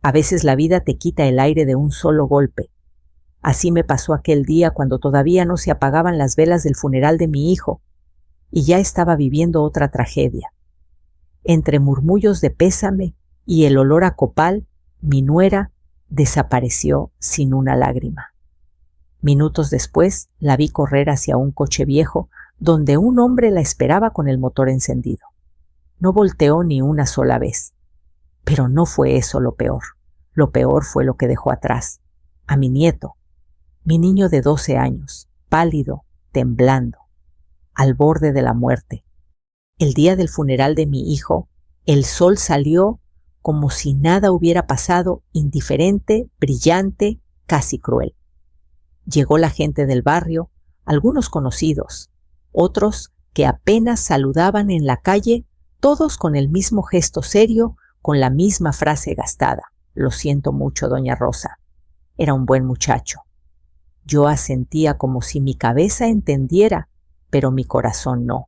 A veces la vida te quita el aire de un solo golpe. Así me pasó aquel día cuando todavía no se apagaban las velas del funeral de mi hijo y ya estaba viviendo otra tragedia. Entre murmullos de pésame y el olor a copal, mi nuera desapareció sin una lágrima. Minutos después la vi correr hacia un coche viejo donde un hombre la esperaba con el motor encendido. No volteó ni una sola vez. Pero no fue eso lo peor. Lo peor fue lo que dejó atrás. A mi nieto, mi niño de 12 años, pálido, temblando, al borde de la muerte. El día del funeral de mi hijo, el sol salió como si nada hubiera pasado, indiferente, brillante, casi cruel. Llegó la gente del barrio, algunos conocidos, otros que apenas saludaban en la calle, todos con el mismo gesto serio, con la misma frase gastada. Lo siento mucho, doña Rosa. Era un buen muchacho. Yo asentía como si mi cabeza entendiera, pero mi corazón no.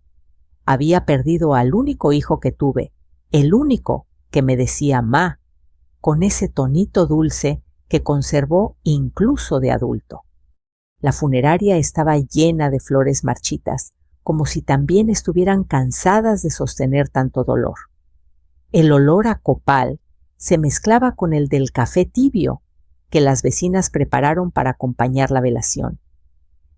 Había perdido al único hijo que tuve, el único que me decía ma, con ese tonito dulce que conservó incluso de adulto. La funeraria estaba llena de flores marchitas, como si también estuvieran cansadas de sostener tanto dolor. El olor a copal se mezclaba con el del café tibio que las vecinas prepararon para acompañar la velación.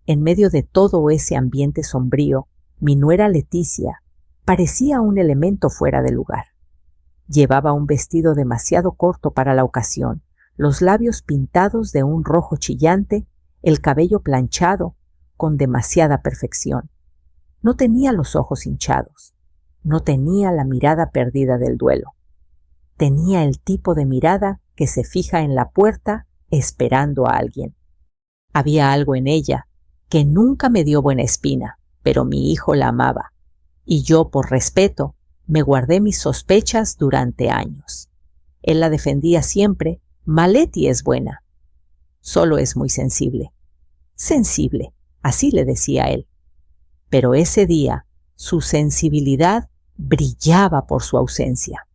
En medio de todo ese ambiente sombrío, mi nuera Leticia parecía un elemento fuera de lugar. Llevaba un vestido demasiado corto para la ocasión, los labios pintados de un rojo chillante, el cabello planchado con demasiada perfección. No tenía los ojos hinchados, no tenía la mirada perdida del duelo. Tenía el tipo de mirada que se fija en la puerta esperando a alguien. Había algo en ella que nunca me dio buena espina, pero mi hijo la amaba, y yo, por respeto, me guardé mis sospechas durante años. Él la defendía siempre. Leti es buena, solo es muy sensible. Sensible, así le decía él. Pero ese día su sensibilidad brillaba por su ausencia.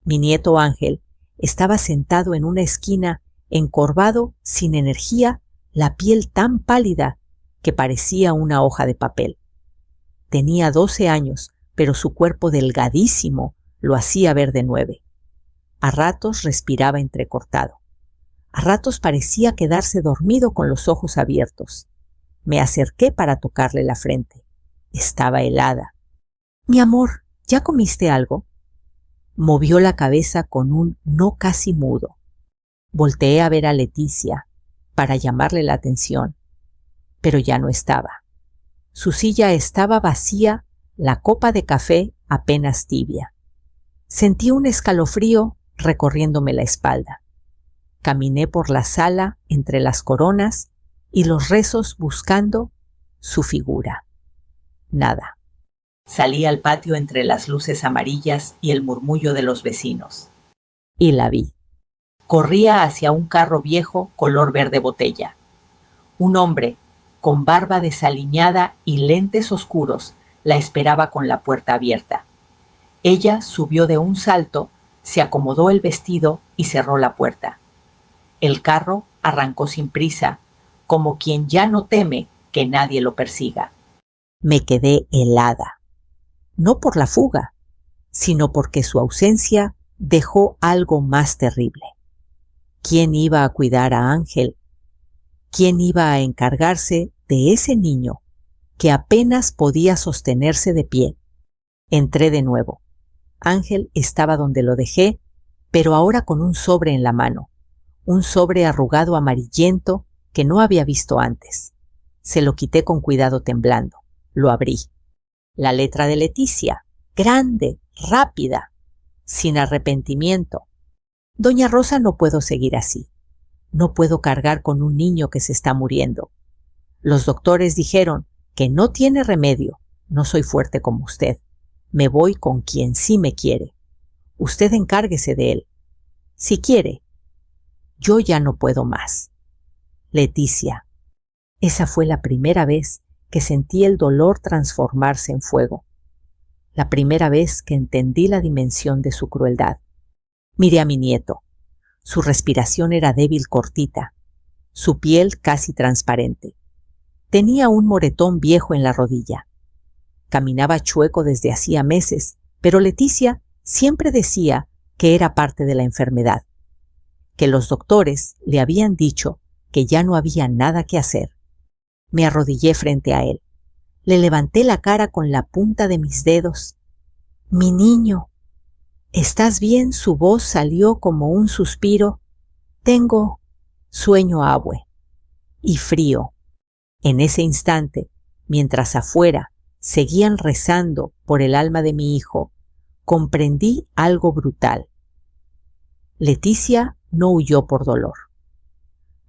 Mi nieto Ángel estaba sentado en una esquina, encorvado, sin energía, la piel tan pálida que parecía una hoja de papel. Tenía 12 años, pero su cuerpo delgadísimo lo hacía ver de 9. A ratos respiraba entrecortado. A ratos parecía quedarse dormido con los ojos abiertos. Me acerqué para tocarle la frente. Estaba helada. «Mi amor, ¿ya comiste algo?» Movió la cabeza con un no casi mudo. Volteé a ver a Leticia para llamarle la atención, pero ya no estaba. Su silla estaba vacía, la copa de café apenas tibia. Sentí un escalofrío recorriéndome la espalda. Caminé por la sala entre las coronas y los rezos buscando su figura. Nada. Salí al patio entre las luces amarillas y el murmullo de los vecinos. Y la vi. Corría hacia un carro viejo color verde botella. Un hombre, con barba desaliñada y lentes oscuros, la esperaba con la puerta abierta. Ella subió de un salto, se acomodó el vestido y cerró la puerta. El carro arrancó sin prisa, como quien ya no teme que nadie lo persiga. Me quedé helada. No por la fuga, sino porque su ausencia dejó algo más terrible. ¿Quién iba a cuidar a Ángel? ¿Quién iba a encargarse de ese niño que apenas podía sostenerse de pie? Entré de nuevo. Ángel estaba donde lo dejé, pero ahora con un sobre en la mano, un sobre arrugado amarillento que no había visto antes. Se lo quité con cuidado temblando. Lo abrí. La letra de Leticia, grande, rápida, sin arrepentimiento. Doña Rosa, no puedo seguir así. No puedo cargar con un niño que se está muriendo. Los doctores dijeron que no tiene remedio. No soy fuerte como usted. Me voy con quien sí me quiere. Usted encárguese de él. Si quiere. Yo ya no puedo más. Leticia. Esa fue la primera vez que sentí el dolor transformarse en fuego. La primera vez que entendí la dimensión de su crueldad. Miré a mi nieto. Su respiración era débil, cortita, su piel casi transparente. Tenía un moretón viejo en la rodilla. Caminaba chueco desde hacía meses, pero Leticia siempre decía que era parte de la enfermedad, que los doctores le habían dicho que ya no había nada que hacer. Me arrodillé frente a él. Le levanté la cara con la punta de mis dedos. «Mi niño, ¿estás bien?». Su voz salió como un suspiro. «Tengo sueño, abue, y frío». En ese instante, mientras afuera seguían rezando por el alma de mi hijo, comprendí algo brutal. Leticia no huyó por dolor.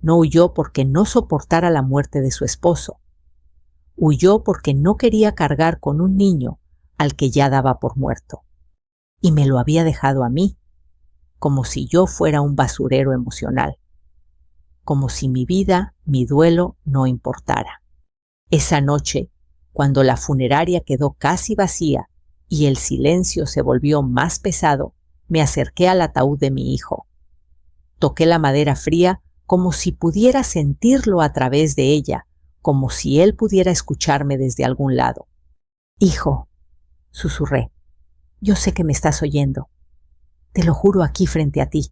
No huyó porque no soportara la muerte de su esposo. Huyó porque no quería cargar con un niño al que ya daba por muerto. Y me lo había dejado a mí, como si yo fuera un basurero emocional, como si mi vida, mi duelo, no importara. Esa noche, cuando la funeraria quedó casi vacía y el silencio se volvió más pesado, me acerqué al ataúd de mi hijo. Toqué la madera fría como si pudiera sentirlo a través de ella, como si él pudiera escucharme desde algún lado. «Hijo», susurré, «yo sé que me estás oyendo. Te lo juro aquí frente a ti».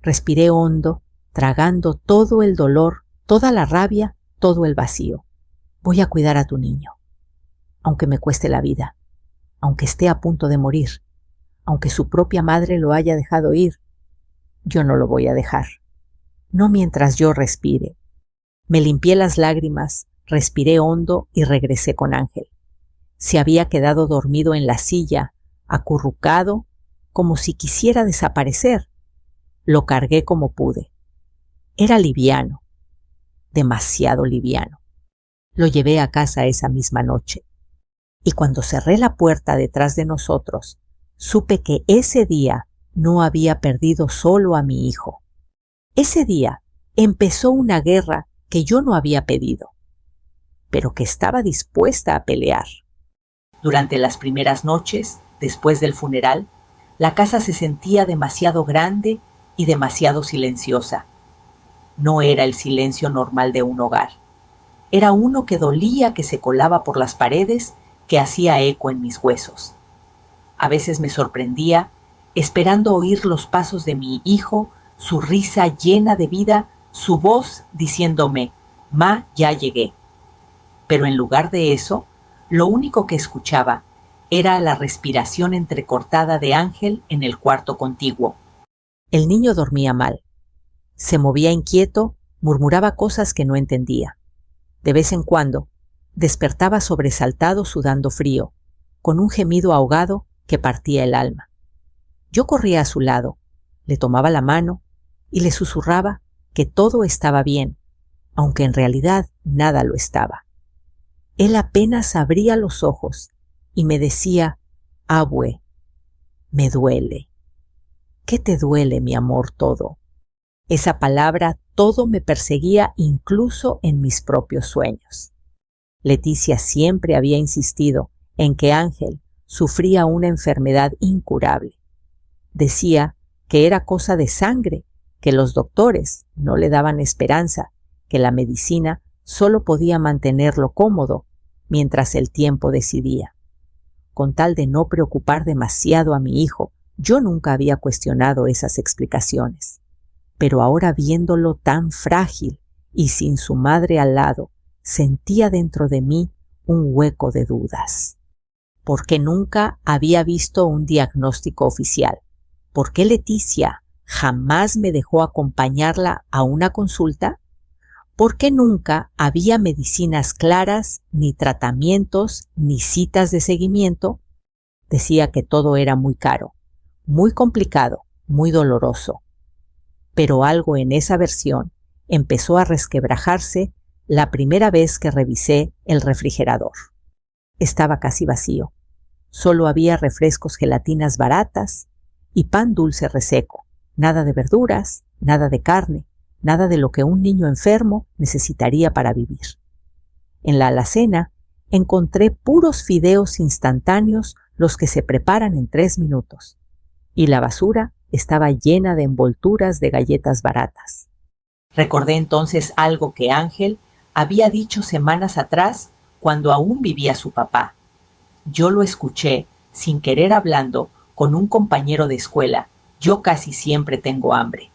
Respiré hondo, tragando todo el dolor, toda la rabia, todo el vacío. «Voy a cuidar a tu niño, aunque me cueste la vida, aunque esté a punto de morir, aunque su propia madre lo haya dejado ir. Yo no lo voy a dejar. No mientras yo respire». Me limpié las lágrimas, respiré hondo y regresé con Ángel. Se había quedado dormido en la silla, acurrucado, como si quisiera desaparecer. Lo cargué como pude. Era liviano, demasiado liviano. Lo llevé a casa esa misma noche. Y cuando cerré la puerta detrás de nosotros, supe que ese día no había perdido solo a mi hijo. Ese día empezó una guerra que yo no había pedido, pero que estaba dispuesta a pelear. Durante las primeras noches, después del funeral, la casa se sentía demasiado grande y demasiado silenciosa. No era el silencio normal de un hogar. Era uno que dolía, que se colaba por las paredes, que hacía eco en mis huesos. A veces me sorprendía, esperando oír los pasos de mi hijo, su risa llena de vida, su voz diciéndome: «Ma, ya llegué». Pero en lugar de eso, lo único que escuchaba era la respiración entrecortada de Ángel en el cuarto contiguo. El niño dormía mal. Se movía inquieto, murmuraba cosas que no entendía. De vez en cuando, despertaba sobresaltado, sudando frío, con un gemido ahogado que partía el alma. Yo corría a su lado, le tomaba la mano y le susurraba que todo estaba bien, aunque en realidad nada lo estaba. Él apenas abría los ojos y me decía: «Abue, me duele». «¿Qué te duele, mi amor, todo?». Esa palabra todo me perseguía incluso en mis propios sueños. Leticia siempre había insistido en que Ángel sufría una enfermedad incurable. Decía que era cosa de sangre, que los doctores no le daban esperanza, que la medicina solo podía mantenerlo cómodo mientras el tiempo decidía. Con tal de no preocupar demasiado a mi hijo, yo nunca había cuestionado esas explicaciones. Pero ahora, viéndolo tan frágil y sin su madre al lado, sentía dentro de mí un hueco de dudas. ¿Por qué nunca había visto un diagnóstico oficial? ¿Por qué Leticia jamás me dejó acompañarla a una consulta? ¿Por qué nunca había medicinas claras, ni tratamientos, ni citas de seguimiento? Decía que todo era muy caro, muy complicado, muy doloroso. Pero algo en esa versión empezó a resquebrajarse la primera vez que revisé el refrigerador. Estaba casi vacío. Solo había refrescos, gelatinas baratas y pan dulce reseco. Nada de verduras, nada de carne, nada de lo que un niño enfermo necesitaría para vivir. En la alacena encontré puros fideos instantáneos, los que se preparan en 3 minutos. Y la basura estaba llena de envolturas de galletas baratas. Recordé entonces algo que Ángel había dicho semanas atrás cuando aún vivía su papá. Yo lo escuché, sin querer hablando, con un compañero de escuela. Yo casi siempre tengo hambre.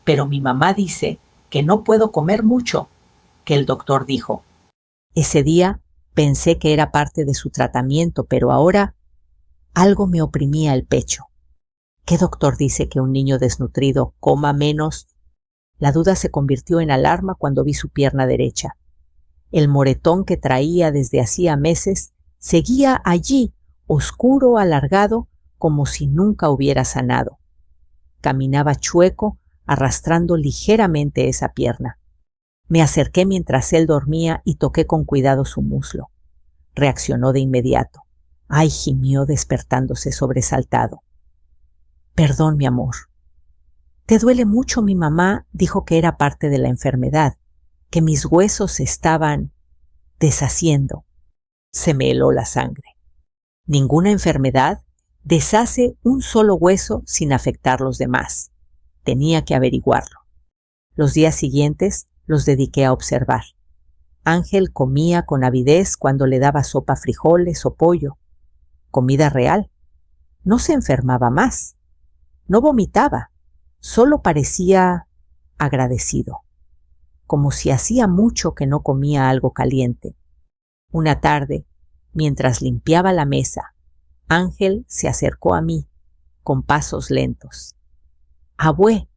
Pero mi mamá dice que no puedo comer mucho, que el doctor dijo. Ese día pensé que era parte de su tratamiento, pero ahora algo me oprimía el pecho. ¿Qué doctor dice que un niño desnutrido coma menos? La duda se convirtió en alarma cuando vi su pierna derecha. El moretón que traía desde hacía meses seguía allí, oscuro, alargado, como si nunca hubiera sanado. Caminaba chueco, arrastrando ligeramente esa pierna. Me acerqué mientras él dormía y toqué con cuidado su muslo. Reaccionó de inmediato. ¡Ay!, gimió despertándose sobresaltado. Perdón, mi amor. Te duele mucho. Mi mamá dijo que era parte de la enfermedad, que mis huesos se estaban deshaciendo. Se me heló la sangre. Ninguna enfermedad deshace un solo hueso sin afectar los demás. Tenía que averiguarlo. Los días siguientes los dediqué a observar. Ángel comía con avidez cuando le daba sopa, frijoles o pollo. Comida real. No se enfermaba más. No vomitaba. Solo parecía agradecido, como si hacía mucho que no comía algo caliente. Una tarde, mientras limpiaba la mesa, Ángel se acercó a mí con pasos lentos. «Abue,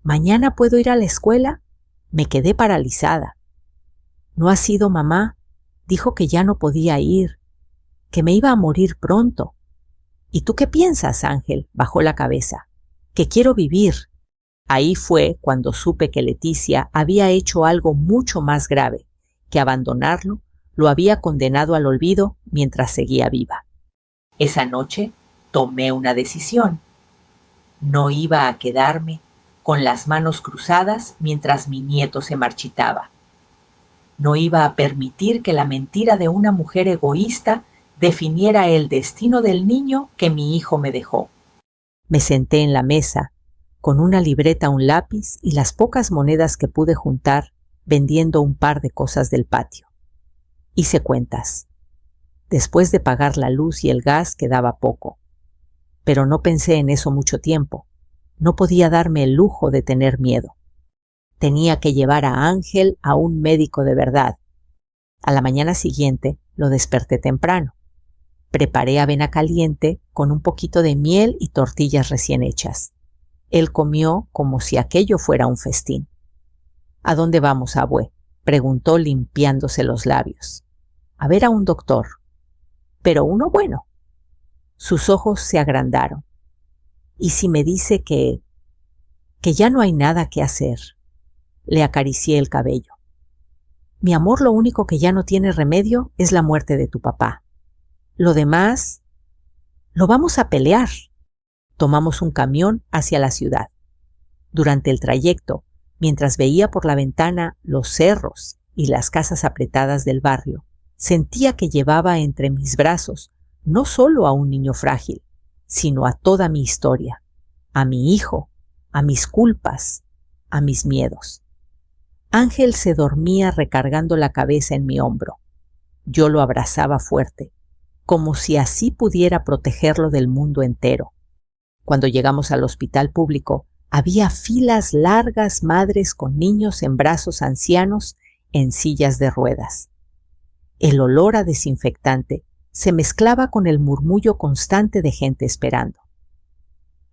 ¿mañana puedo ir a la escuela?» Me quedé paralizada. «¿No has ido, mamá? Dijo que ya no podía ir, que me iba a morir pronto». «¿Y tú qué piensas, Ángel?», bajó la cabeza. «Que quiero vivir». Ahí fue cuando supe que Leticia había hecho algo mucho más grave, que abandonarlo lo había condenado al olvido mientras seguía viva. Esa noche tomé una decisión. No iba a quedarme con las manos cruzadas mientras mi nieto se marchitaba. No iba a permitir que la mentira de una mujer egoísta definiera el destino del niño que mi hijo me dejó. Me senté en la mesa, con una libreta, un lápiz y las pocas monedas que pude juntar vendiendo un par de cosas del patio. Hice cuentas. Después de pagar la luz y el gas quedaba poco. Pero no pensé en eso mucho tiempo. No podía darme el lujo de tener miedo. Tenía que llevar a Ángel a un médico de verdad. A la mañana siguiente lo desperté temprano. Preparé avena caliente con un poquito de miel y tortillas recién hechas. Él comió como si aquello fuera un festín. «¿A dónde vamos, abue?», preguntó limpiándose los labios. «A ver a un doctor». «Pero uno bueno». Sus ojos se agrandaron. «¿Y si me dice que ya no hay nada que hacer?». Le acaricié el cabello. «Mi amor, lo único que ya no tiene remedio es la muerte de tu papá. Lo demás, lo vamos a pelear». Tomamos un camión hacia la ciudad. Durante el trayecto, mientras veía por la ventana los cerros y las casas apretadas del barrio, sentía que llevaba entre mis brazos no solo a un niño frágil, sino a toda mi historia, a mi hijo, a mis culpas, a mis miedos. Ángel se dormía recargando la cabeza en mi hombro. Yo lo abrazaba fuerte, como si así pudiera protegerlo del mundo entero. Cuando llegamos al hospital público, había filas largas, madres con niños en brazos, ancianos en sillas de ruedas. El olor a desinfectante se mezclaba con el murmullo constante de gente esperando.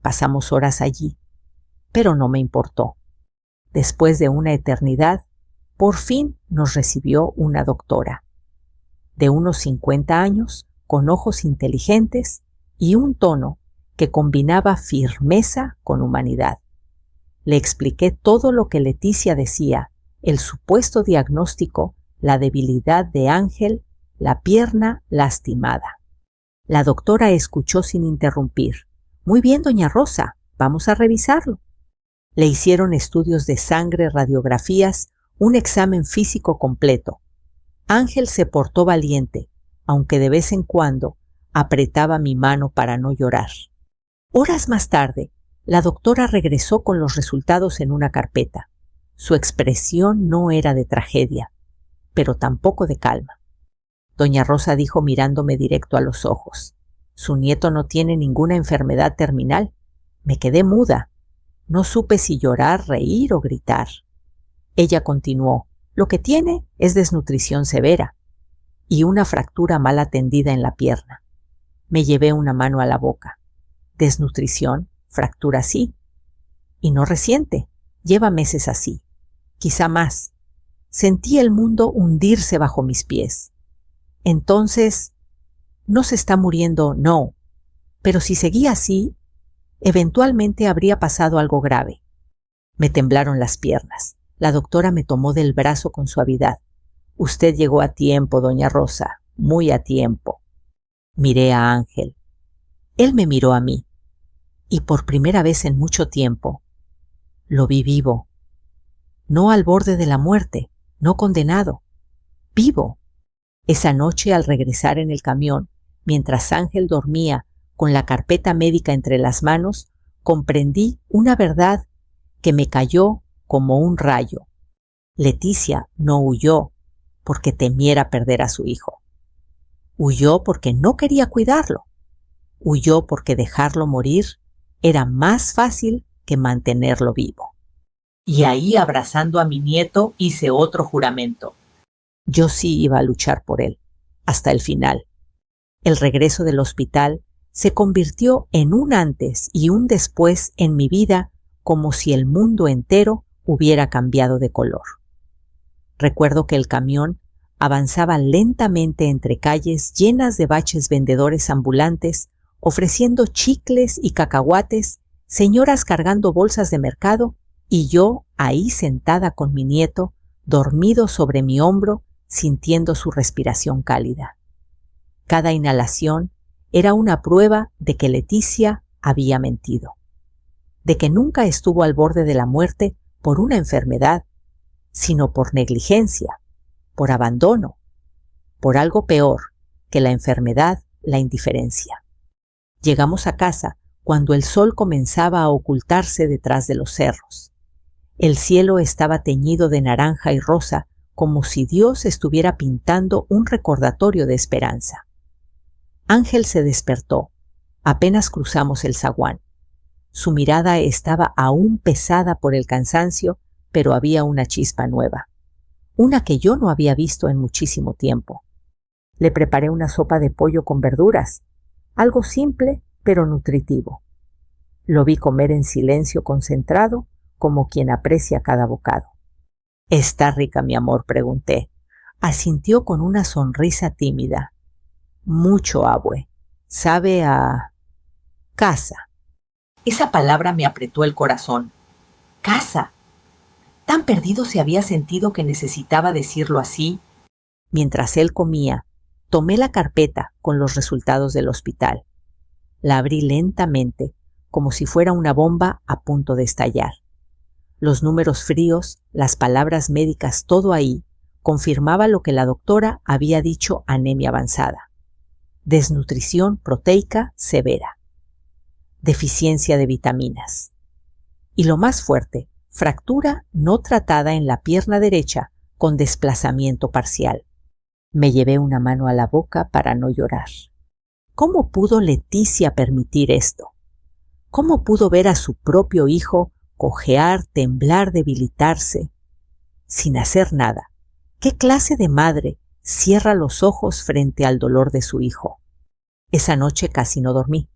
Pasamos horas allí, pero no me importó. Después de una eternidad, por fin nos recibió una doctora. De unos 50 años, con ojos inteligentes y un tono que combinaba firmeza con humanidad. Le expliqué todo lo que Leticia decía, el supuesto diagnóstico, la debilidad de Ángel, la pierna lastimada. La doctora escuchó sin interrumpir. «Muy bien, doña Rosa, vamos a revisarlo». Le hicieron estudios de sangre, radiografías, un examen físico completo. Ángel se portó valiente, aunque de vez en cuando apretaba mi mano para no llorar. Horas más tarde, La doctora regresó con los resultados en una carpeta. Su expresión no era de tragedia, pero tampoco de calma. Doña Rosa dijo mirándome directo a los ojos: «Su nieto no tiene ninguna enfermedad terminal». Me quedé muda. No supe si llorar, reír o gritar. Ella continuó: «Lo que tiene es desnutrición severa y una fractura mal atendida en la pierna». Me llevé una mano a la boca. Desnutrición, fractura sí. Y no reciente, lleva meses así, quizá más. Sentí el mundo hundirse bajo mis pies. Entonces, no se está muriendo, no, pero si seguía así, eventualmente habría pasado algo grave. Me temblaron las piernas. La doctora me tomó del brazo con suavidad. «Usted llegó a tiempo, doña Rosa, muy a tiempo». Miré a Ángel. Él me miró a mí, y por primera vez en mucho tiempo lo vi vivo. No al borde de la muerte, no condenado, vivo. Esa noche, al regresar en el camión, mientras Ángel dormía con la carpeta médica entre las manos, comprendí una verdad que me cayó como un rayo. Leticia no huyó porque temiera perder a su hijo. Huyó porque no quería cuidarlo. Huyó porque dejarlo morir era más fácil que mantenerlo vivo. Y ahí, abrazando a mi nieto, hice otro juramento. Yo sí iba a luchar por él, hasta el final. El regreso del hospital se convirtió en un antes y un después en mi vida, como si el mundo entero hubiera cambiado de color. Recuerdo que el camión avanzaba lentamente entre calles llenas de baches vendedores ambulantes, ofreciendo chicles y cacahuates, señoras cargando bolsas de mercado, y yo ahí sentada con mi nieto, dormido sobre mi hombro, sintiendo su respiración cálida. Cada inhalación era una prueba de que Leticia había mentido, de que nunca estuvo al borde de la muerte por una enfermedad, sino por negligencia, por abandono, por algo peor que la enfermedad, la indiferencia. Llegamos a casa cuando el sol comenzaba a ocultarse detrás de los cerros. El cielo estaba teñido de naranja y rosa, como si Dios estuviera pintando un recordatorio de esperanza. Ángel se despertó. Apenas cruzamos el zaguán. Su mirada estaba aún pesada por el cansancio, pero había una chispa nueva, una que yo no había visto en muchísimo tiempo. Le preparé una sopa de pollo con verduras, algo simple pero nutritivo. Lo vi comer en silencio concentrado, como quien aprecia cada bocado. «¿Está rica, mi amor?», pregunté. Asintió con una sonrisa tímida. «Mucho, abue. Sabe a casa». Esa palabra me apretó el corazón. «Casa». Tan perdido se había sentido que necesitaba decirlo así. Mientras él comía, tomé la carpeta con los resultados del hospital. La abrí lentamente, como si fuera una bomba a punto de estallar. Los números fríos, las palabras médicas, todo ahí, confirmaba lo que la doctora había dicho: anemia avanzada, desnutrición proteica severa, deficiencia de vitaminas. Y lo más fuerte, fractura no tratada en la pierna derecha con desplazamiento parcial. Me llevé una mano a la boca para no llorar. ¿Cómo pudo Leticia permitir esto? ¿Cómo pudo ver a su propio hijo cojear, temblar, debilitarse, sin hacer nada? ¿Qué clase de madre cierra los ojos frente al dolor de su hijo? Esa noche casi no dormí.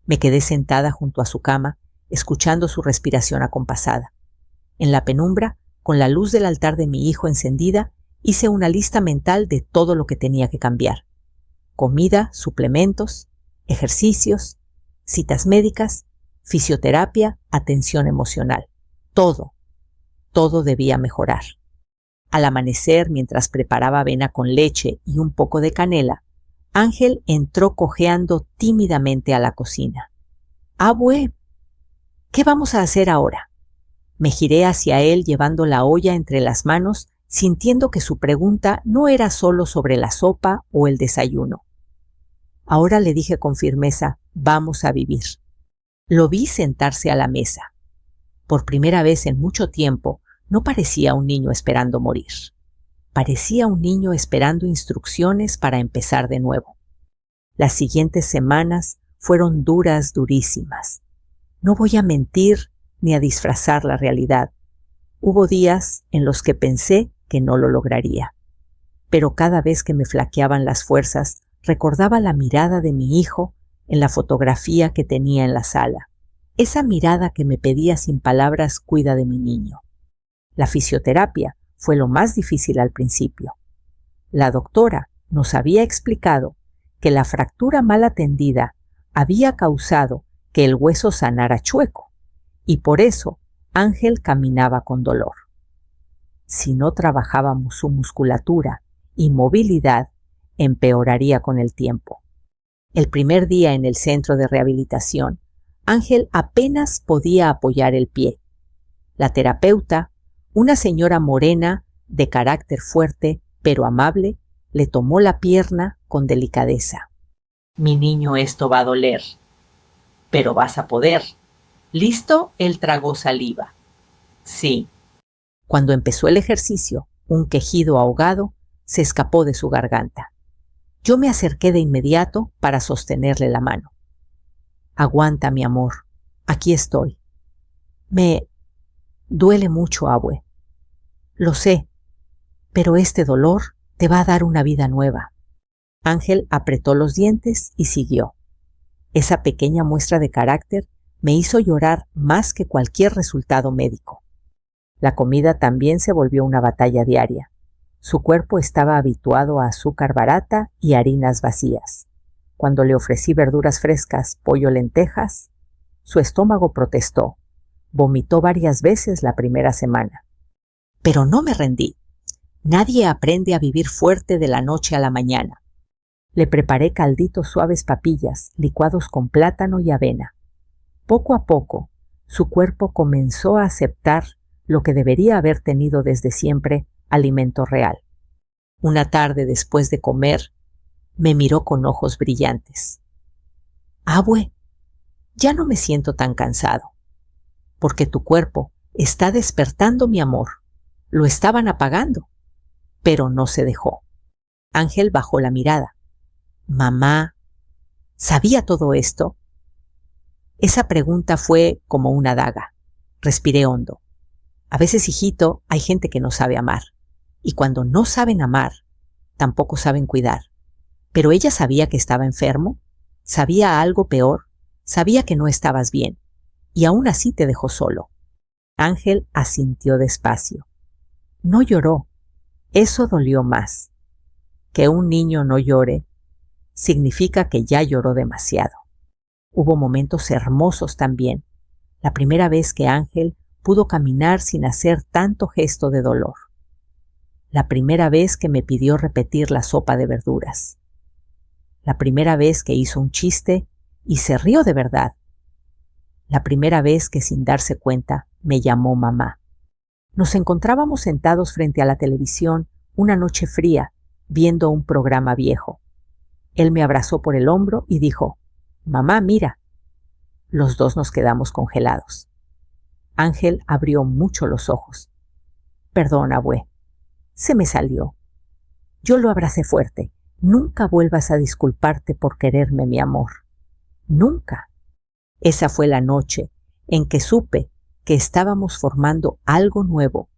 Me quedé sentada junto a su cama, escuchando su respiración acompasada. En la penumbra, con la luz del altar de mi hijo encendida, hice una lista mental de todo lo que tenía que cambiar. Comida, suplementos, ejercicios, citas médicas, fisioterapia, atención emocional. Todo debía mejorar. Al amanecer, mientras preparaba avena con leche y un poco de canela, Ángel entró cojeando tímidamente a la cocina. «Abue, ¿qué vamos a hacer ahora?». Me giré hacia él llevando la olla entre las manos, sintiendo que su pregunta no era solo sobre la sopa o el desayuno. Ahora le dije con firmeza: «Vamos a vivir». Lo vi sentarse a la mesa. Por primera vez en mucho tiempo, no parecía un niño esperando morir. Parecía un niño esperando instrucciones para empezar de nuevo. Las siguientes semanas fueron duras, durísimas. No voy a mentir ni a disfrazar la realidad. Hubo días en los que pensé que no lo lograría. Pero cada vez que me flaqueaban las fuerzas, recordaba la mirada de mi hijo en la fotografía que tenía en la sala. Esa mirada que me pedía sin palabras: cuida de mi niño. La fisioterapia fue lo más difícil al principio. La doctora nos había explicado que la fractura mal atendida había causado que el hueso sanara chueco, y por eso Ángel caminaba con dolor. Si no trabajábamos su musculatura y movilidad, empeoraría con el tiempo. El primer día en el centro de rehabilitación, Ángel apenas podía apoyar el pie. La terapeuta, una señora morena de carácter fuerte pero amable, le tomó la pierna con delicadeza. «Mi niño, esto va a doler, pero vas a poder». ¿Listo? Él tragó saliva. «Sí». Cuando empezó el ejercicio, un quejido ahogado se escapó de su garganta. Yo me acerqué de inmediato para sostenerle la mano. «Aguanta, mi amor. Aquí estoy». «Me duele mucho, abue». «Lo sé, pero este dolor te va a dar una vida nueva». Ángel apretó los dientes y siguió. Esa pequeña muestra de carácter me hizo llorar más que cualquier resultado médico. La comida también se volvió una batalla diaria. Su cuerpo estaba habituado a azúcar barata y harinas vacías. Cuando le ofrecí verduras frescas, pollo, lentejas, su estómago protestó. Vomitó varias veces la primera semana. Pero no me rendí. Nadie aprende a vivir fuerte de la noche a la mañana. Le preparé calditos suaves, papillas, licuados con plátano y avena. Poco a poco, su cuerpo comenzó a aceptar lo que debería haber tenido desde siempre: alimento real. Una tarde, después de comer, me miró con ojos brillantes. «Abue, ya no me siento tan cansado, porque tu cuerpo está despertando mi amor. Lo estaban apagando». Pero no se dejó. Ángel bajó la mirada. «Mamá, ¿sabía todo esto?». Esa pregunta fue como una daga. Respiré hondo. A veces, hijito, hay gente que no sabe amar. Y cuando no saben amar, tampoco saben cuidar. Pero ella sabía que estaba enfermo, sabía algo peor, sabía que no estabas bien, y aún así te dejó solo. Ángel asintió despacio. No lloró. Eso dolió más. Que un niño no llore significa que ya lloró demasiado. Hubo momentos hermosos también. La primera vez que Ángel pudo caminar sin hacer tanto gesto de dolor. La primera vez que me pidió repetir la sopa de verduras. La primera vez que hizo un chiste y se rió de verdad. La primera vez que, sin darse cuenta, me llamó mamá. Nos encontrábamos sentados frente a la televisión una noche fría, viendo un programa viejo. Él me abrazó por el hombro y dijo: «Mamá, mira». Los dos nos quedamos congelados. Ángel abrió mucho los ojos. «Perdón, abue. Se me salió». Yo lo abracé fuerte. «Nunca vuelvas a disculparte por quererme, mi amor. Nunca». Esa fue la noche en que supe que estábamos formando algo nuevo,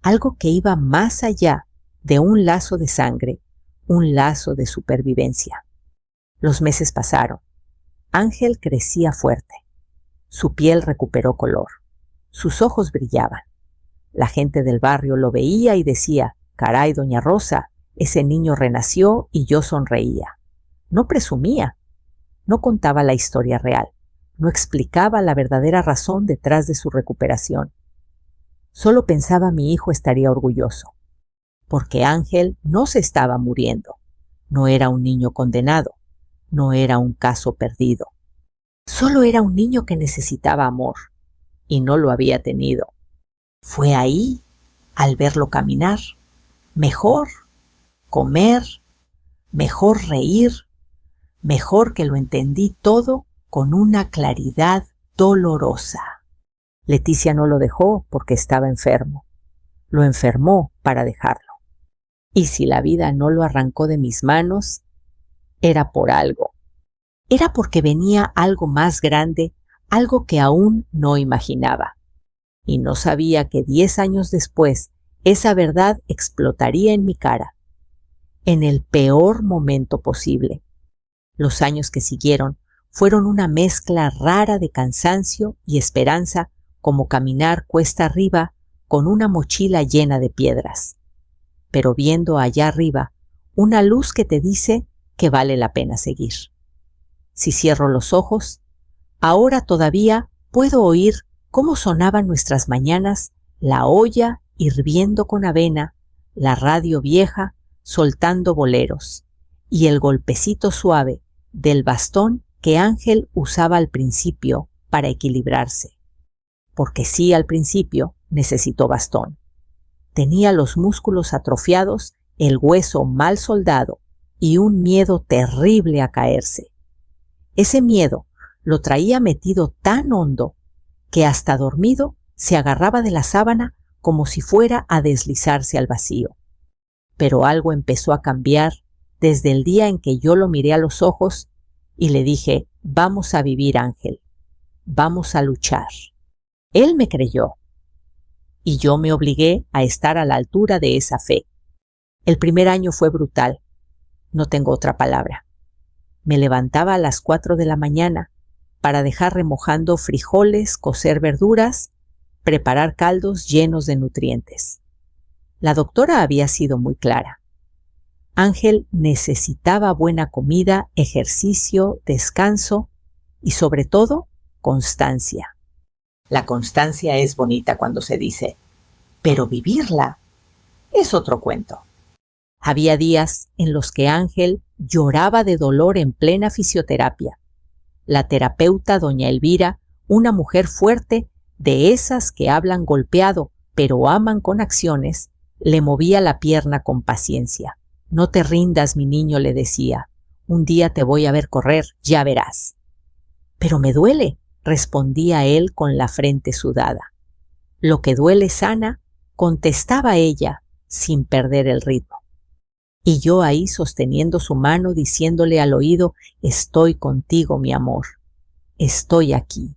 algo que iba más allá de un lazo de sangre, un lazo de supervivencia. Los meses pasaron. Ángel crecía fuerte. Su piel recuperó color. Sus ojos brillaban. La gente del barrio lo veía y decía: «Caray, doña Rosa, ese niño renació», y yo sonreía. No presumía. No contaba la historia real. No explicaba la verdadera razón detrás de su recuperación. Solo pensaba: mi hijo estaría orgulloso. Porque Ángel no se estaba muriendo. No era un niño condenado. No era un caso perdido. Solo era un niño que necesitaba amor. Y no lo había tenido. Fue ahí, al verlo caminar, mejor comer, mejor reír, mejor que lo entendí todo con una claridad dolorosa. Leticia no lo dejó porque estaba enfermo. Lo enfermó para dejarlo. Y si la vida no lo arrancó de mis manos, era por algo. Era porque venía algo más grande, algo que aún no imaginaba. Y no sabía que 10 años después esa verdad explotaría en mi cara, en el peor momento posible. Los años que siguieron fueron una mezcla rara de cansancio y esperanza, como caminar cuesta arriba con una mochila llena de piedras, pero viendo allá arriba una luz que te dice que vale la pena seguir. Si cierro los ojos, ahora todavía puedo oír cómo sonaban nuestras mañanas, la olla hirviendo con avena, la radio vieja soltando boleros y el golpecito suave del bastón que Ángel usaba al principio para equilibrarse. Porque sí, al principio necesitó bastón. Tenía los músculos atrofiados, el hueso mal soldado y un miedo terrible a caerse. Ese miedo lo traía metido tan hondo que hasta dormido se agarraba de la sábana como si fuera a deslizarse al vacío. Pero algo empezó a cambiar desde el día en que yo lo miré a los ojos y le dije: vamos a vivir, Ángel, vamos a luchar. Él me creyó y yo me obligué a estar a la altura de esa fe. El primer año fue brutal, no tengo otra palabra. Me levantaba a las 4 de la mañana para dejar remojando frijoles, cocer verduras, preparar caldos llenos de nutrientes. La doctora había sido muy clara. Ángel necesitaba buena comida, ejercicio, descanso y sobre todo, constancia. La constancia es bonita cuando se dice, pero vivirla es otro cuento. Había días en los que Ángel lloraba de dolor en plena fisioterapia. La terapeuta doña Elvira, una mujer fuerte, de esas que hablan golpeado pero aman con acciones, le movía la pierna con paciencia. No te rindas, mi niño, le decía. Un día te voy a ver correr, ya verás. Pero me duele, respondía él con la frente sudada. Lo que duele sana, contestaba ella, sin perder el ritmo. Y yo ahí sosteniendo su mano, diciéndole al oído: estoy contigo, mi amor, estoy aquí.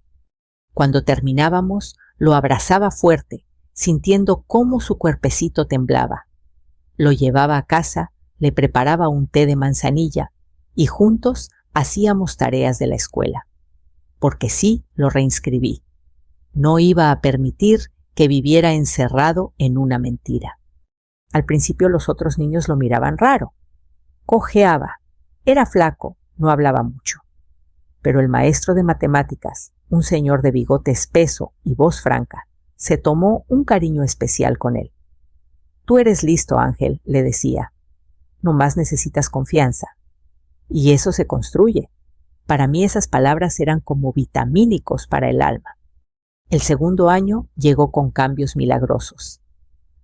Cuando terminábamos, lo abrazaba fuerte, sintiendo cómo su cuerpecito temblaba. Lo llevaba a casa, le preparaba un té de manzanilla y juntos hacíamos tareas de la escuela. Porque sí, lo reinscribí. No iba a permitir que viviera encerrado en una mentira. Al principio los otros niños lo miraban raro. Cojeaba, era flaco, no hablaba mucho. Pero el maestro de matemáticas, un señor de bigote espeso y voz franca, se tomó un cariño especial con él. Tú eres listo, Ángel, le decía. Nomás necesitas confianza. Y eso se construye. Para mí esas palabras eran como vitamínicos para el alma. El segundo año llegó con cambios milagrosos.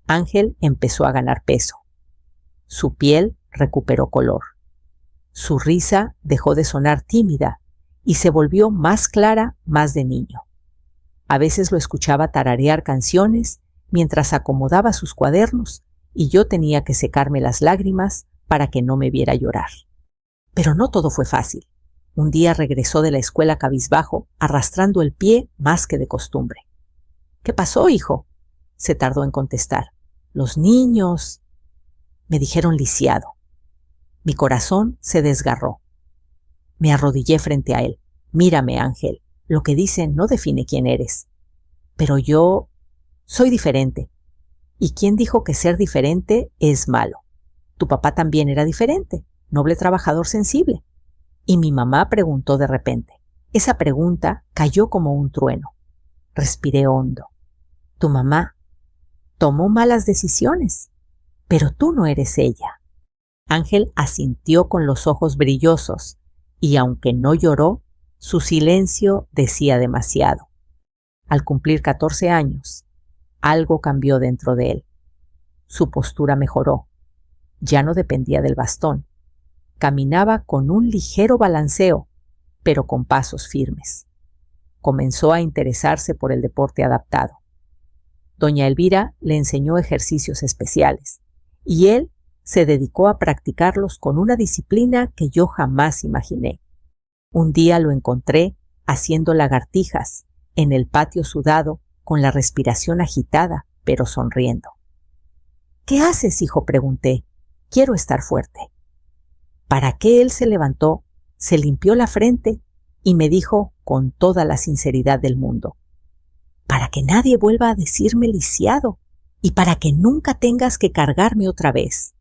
Ángel empezó a ganar peso. Su piel recuperó color. Su risa dejó de sonar tímida y se volvió más clara, más de niño. A veces lo escuchaba tararear canciones mientras acomodaba sus cuadernos y yo tenía que secarme las lágrimas para que no me viera llorar. Pero no todo fue fácil. Un día regresó de la escuela cabizbajo, arrastrando el pie más que de costumbre. ¿Qué pasó, hijo?, se tardó en contestar. Los niños, me dijeron lisiado. Mi corazón se desgarró. Me arrodillé frente a él. Mírame, Ángel, lo que dicen no define quién eres. Pero yo soy diferente. ¿Y quién dijo que ser diferente es malo? Tu papá también era diferente, noble trabajador sensible. Y mi mamá preguntó de repente. Esa pregunta cayó como un trueno. Respiré hondo. Tu mamá tomó malas decisiones, pero tú no eres ella. Ángel asintió con los ojos brillosos y aunque no lloró, su silencio decía demasiado. Al cumplir 14 años, algo cambió dentro de él. Su postura mejoró. Ya no dependía del bastón. Caminaba con un ligero balanceo, pero con pasos firmes. comenzó a interesarse por el deporte adaptado. Doña Elvira le enseñó ejercicios especiales y él se dedicó a practicarlos con una disciplina que yo jamás imaginé. Un día lo encontré haciendo lagartijas en el patio sudado, con la respiración agitada, pero sonriendo. «¿Qué haces, hijo?», pregunté. «Quiero estar fuerte». ¿Para qué? Él se levantó, se limpió la frente y me dijo con toda la sinceridad del mundo: «Para que nadie vuelva a decirme lisiado y para que nunca tengas que cargarme otra vez».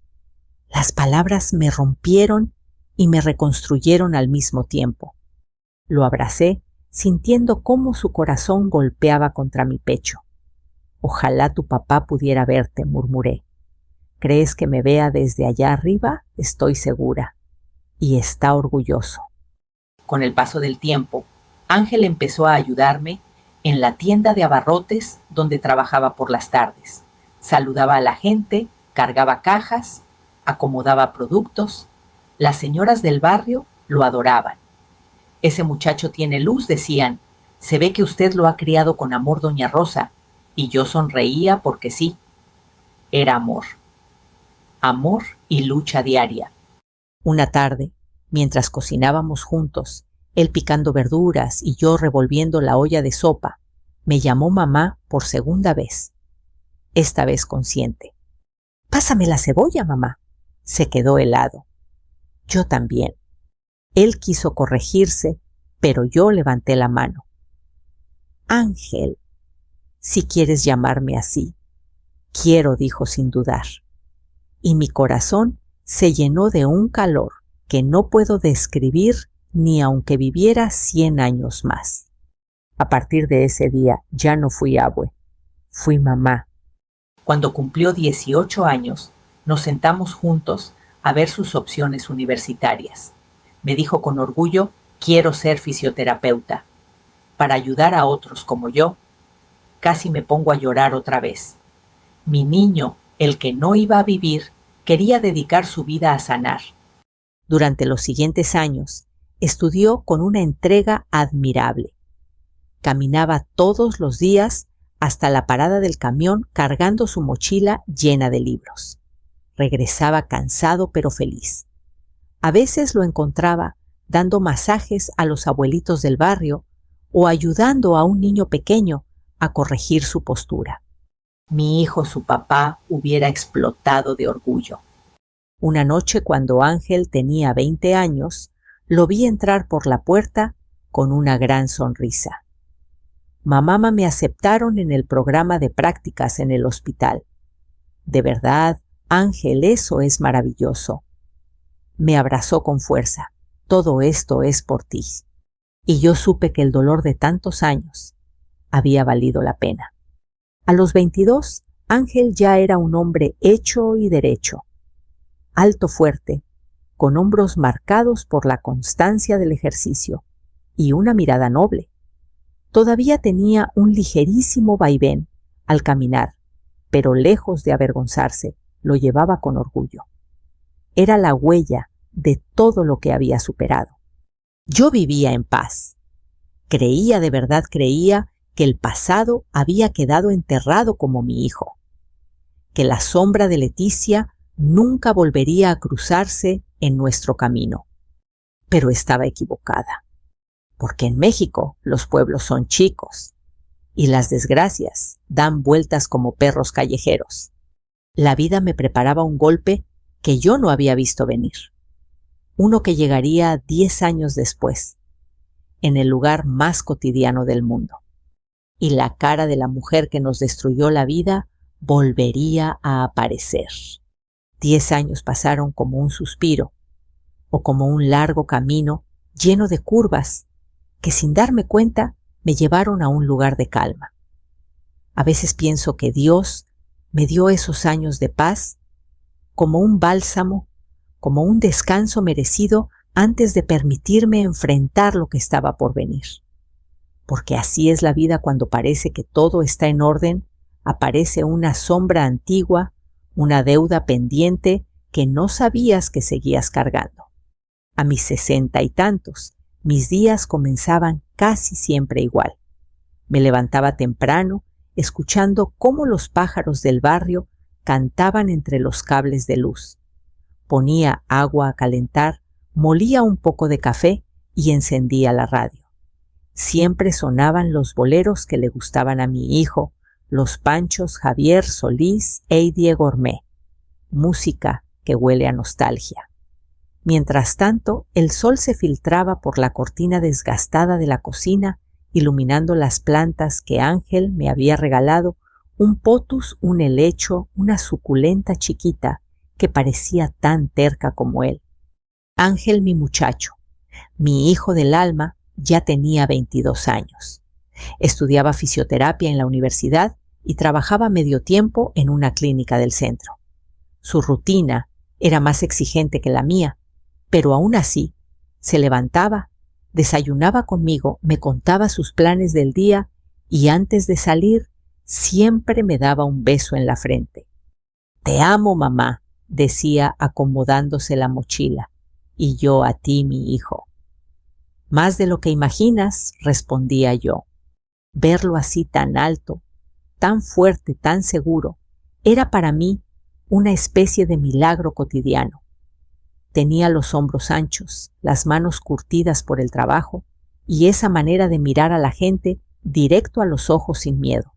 Las palabras me rompieron y me reconstruyeron al mismo tiempo. Lo abracé, sintiendo cómo su corazón golpeaba contra mi pecho. «Ojalá tu papá pudiera verte», murmuré. «¿Crees que me vea desde allá arriba? Estoy segura. Y está orgulloso». Con el paso del tiempo, Ángel empezó a ayudarme en la tienda de abarrotes donde trabajaba por las tardes. Saludaba a la gente, cargaba cajas, acomodaba productos. Las señoras del barrio lo adoraban. «Ese muchacho tiene luz», decían. «Se ve que usted lo ha criado con amor, doña Rosa». Y yo sonreía porque sí, era amor. Amor y lucha diaria. Una tarde, mientras cocinábamos juntos, él picando verduras y yo revolviendo la olla de sopa, me llamó mamá por segunda vez. Esta vez consciente. «Pásame la cebolla, mamá». Se quedó helado. Yo también. Él quiso corregirse, pero yo levanté la mano. «Ángel, si quieres llamarme así». «Quiero», dijo sin dudar. Y mi corazón se llenó de un calor que no puedo describir ni aunque viviera 100 años más. A partir de ese día ya no fui abue, fui mamá. Cuando cumplió 18 años, nos sentamos juntos a ver sus opciones universitarias. Me dijo con orgullo: «Quiero ser fisioterapeuta, para ayudar a otros como yo». Casi me pongo a llorar otra vez. Mi niño, el que no iba a vivir, quería dedicar su vida a sanar. Durante los siguientes años, estudió con una entrega admirable. Caminaba todos los días hasta la parada del camión cargando su mochila llena de libros. Regresaba cansado pero feliz. A veces lo encontraba dando masajes a los abuelitos del barrio o ayudando a un niño pequeño a corregir su postura. Mi hijo, su papá, hubiera explotado de orgullo. Una noche, cuando Ángel tenía 20 años, lo vi entrar por la puerta con una gran sonrisa. Mamá me aceptaron en el programa de prácticas en el hospital. «De verdad, Ángel, eso es maravilloso». Me abrazó con fuerza. «Todo esto es por ti». Y yo supe que el dolor de tantos años había valido la pena. A los 22, Ángel ya era un hombre hecho y derecho. Alto, fuerte, con hombros marcados por la constancia del ejercicio y una mirada noble. Todavía tenía un ligerísimo vaivén al caminar, pero lejos de avergonzarse, lo llevaba con orgullo. Era la huella de todo lo que había superado. Yo vivía en paz. Creía, de verdad creía, que el pasado había quedado enterrado como mi hijo, que la sombra de Leticia nunca volvería a cruzarse en nuestro camino. Pero estaba equivocada, porque en México los pueblos son chicos y las desgracias dan vueltas como perros callejeros. La vida me preparaba un golpe que yo no había visto venir, uno que llegaría 10 años después, en el lugar más cotidiano del mundo. Y la cara de la mujer que nos destruyó la vida volvería a aparecer. 10 años pasaron como un suspiro o como un largo camino lleno de curvas que sin darme cuenta me llevaron a un lugar de calma. A veces pienso que Dios me dio esos años de paz como un bálsamo, como un descanso merecido antes de permitirme enfrentar lo que estaba por venir. Porque así es la vida cuando parece que todo está en orden, aparece una sombra antigua, una deuda pendiente que no sabías que seguías cargando. A mis 60 y tantos, mis días comenzaban casi siempre igual. Me levantaba temprano, escuchando cómo los pájaros del barrio cantaban entre los cables de luz. Ponía agua a calentar, molía un poco de café y encendía la radio. Siempre sonaban los boleros que le gustaban a mi hijo, los Panchos, Javier, Solís y Diego Ormé. Música que huele a nostalgia. Mientras tanto, el sol se filtraba por la cortina desgastada de la cocina, iluminando las plantas que Ángel me había regalado, un potus, un helecho, una suculenta chiquita que parecía tan terca como él. Ángel, mi muchacho, mi hijo del alma, ya tenía 22 años. Estudiaba fisioterapia en la universidad y trabajaba medio tiempo en una clínica del centro. Su rutina era más exigente que la mía, pero aún así se levantaba, desayunaba conmigo, me contaba sus planes del día y antes de salir siempre me daba un beso en la frente. «Te amo, mamá», decía acomodándose la mochila, «y yo a ti, mi hijo». «Más de lo que imaginas», respondía yo. Verlo así tan alto, tan fuerte, tan seguro, era para mí una especie de milagro cotidiano. Tenía los hombros anchos, las manos curtidas por el trabajo y esa manera de mirar a la gente directo a los ojos sin miedo.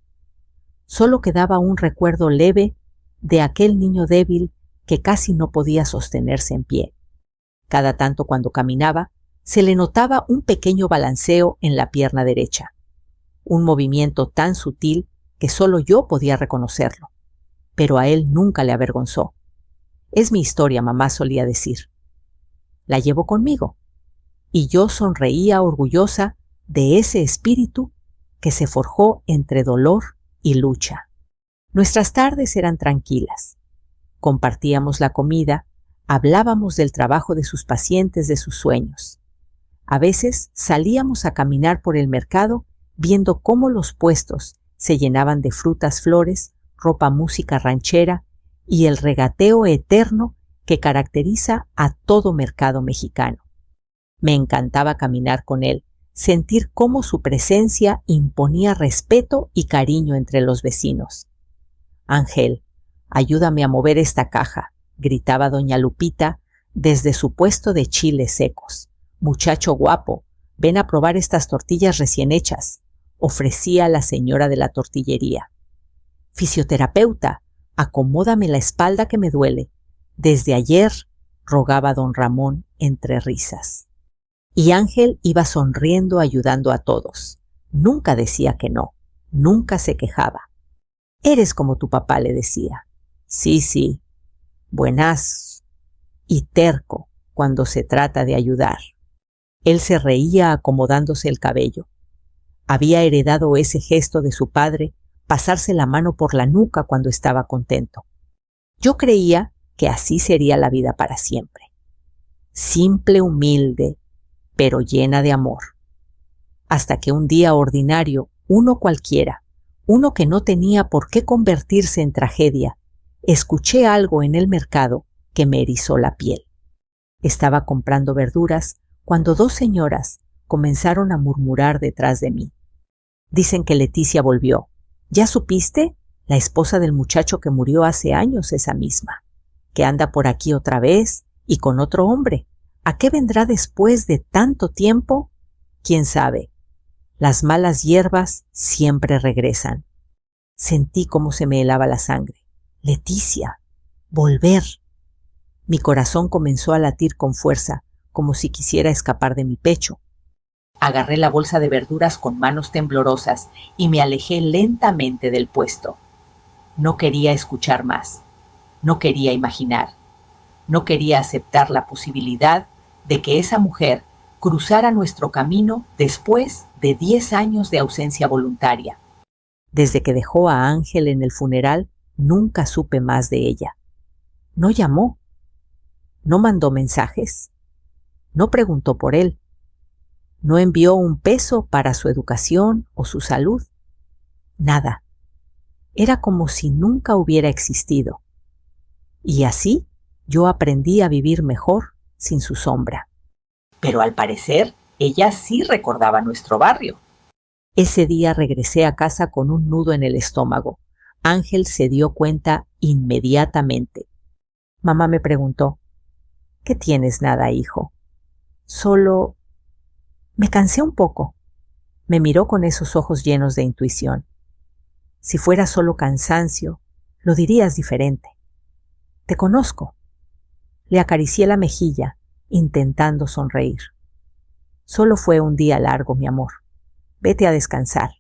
Solo quedaba un recuerdo leve de aquel niño débil que casi no podía sostenerse en pie. Cada tanto cuando caminaba, se le notaba un pequeño balanceo en la pierna derecha, un movimiento tan sutil que solo yo podía reconocerlo, pero a él nunca le avergonzó. «Es mi historia», mamá solía decir. La llevo conmigo, y yo sonreía orgullosa de ese espíritu que se forjó entre dolor y lucha. Nuestras tardes eran tranquilas. Compartíamos la comida, hablábamos del trabajo de sus pacientes, de sus sueños. A veces salíamos a caminar por el mercado viendo cómo los puestos se llenaban de frutas, flores, ropa, música ranchera y el regateo eterno que caracteriza a todo mercado mexicano. Me encantaba caminar con él, sentir cómo su presencia imponía respeto y cariño entre los vecinos. «Ángel, ayúdame a mover esta caja», gritaba doña Lupita desde su puesto de chiles secos. «Muchacho guapo, ven a probar estas tortillas recién hechas», ofrecía la señora de la tortillería. «Fisioterapeuta, acomódame la espalda que me duele. Desde ayer», rogaba don Ramón entre risas. Y Ángel iba sonriendo ayudando a todos. Nunca decía que no, nunca se quejaba. «Eres como tu papá», le decía. «Sí, sí, buenazo y terco cuando se trata de ayudar». Él se reía acomodándose el cabello. Había heredado ese gesto de su padre, pasarse la mano por la nuca cuando estaba contento. Yo creía que así sería la vida para siempre. Simple, humilde, pero llena de amor. Hasta que un día ordinario, uno cualquiera, uno que no tenía por qué convertirse en tragedia, escuché algo en el mercado que me erizó la piel. Estaba comprando verduras cuando dos señoras comenzaron a murmurar detrás de mí. «Dicen que Leticia volvió. ¿Ya supiste? La esposa del muchacho que murió hace años, esa misma. Que anda por aquí otra vez y con otro hombre. ¿A qué vendrá después de tanto tiempo? ¿Quién sabe? Las malas hierbas siempre regresan». Sentí cómo se me helaba la sangre. «Leticia, volver». Mi corazón comenzó a latir con fuerza, como si quisiera escapar de mi pecho. Agarré la bolsa de verduras con manos temblorosas y me alejé lentamente del puesto. No quería escuchar más. No quería imaginar. No quería aceptar la posibilidad de que esa mujer cruzara nuestro camino después de 10 años de ausencia voluntaria. Desde que dejó a Ángel en el funeral, nunca supe más de ella. No llamó. No mandó mensajes. No preguntó por él. No envió un peso para su educación o su salud. Nada. Era como si nunca hubiera existido. Y así yo aprendí a vivir mejor sin su sombra. Pero al parecer, ella sí recordaba nuestro barrio. Ese día regresé a casa con un nudo en el estómago. Ángel se dio cuenta inmediatamente. Mamá me preguntó: ¿qué tienes? Nada, hijo. Solo me cansé un poco. Me miró con esos ojos llenos de intuición. Si fuera solo cansancio, lo dirías diferente. Te conozco. Le acaricié la mejilla, intentando sonreír. Solo fue un día largo, mi amor. Vete a descansar.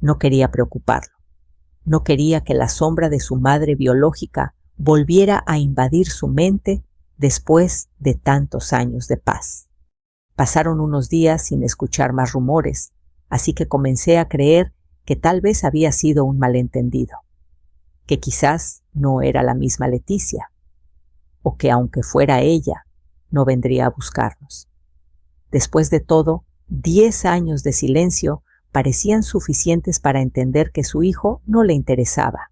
No quería preocuparlo. No quería que la sombra de su madre biológica volviera a invadir su mente después de tantos años de paz. Pasaron unos días sin escuchar más rumores, así que comencé a creer que tal vez había sido un malentendido, que quizás no era la misma Leticia, o que aunque fuera ella, no vendría a buscarnos. Después de todo, 10 años de silencio parecían suficientes para entender que su hijo no le interesaba.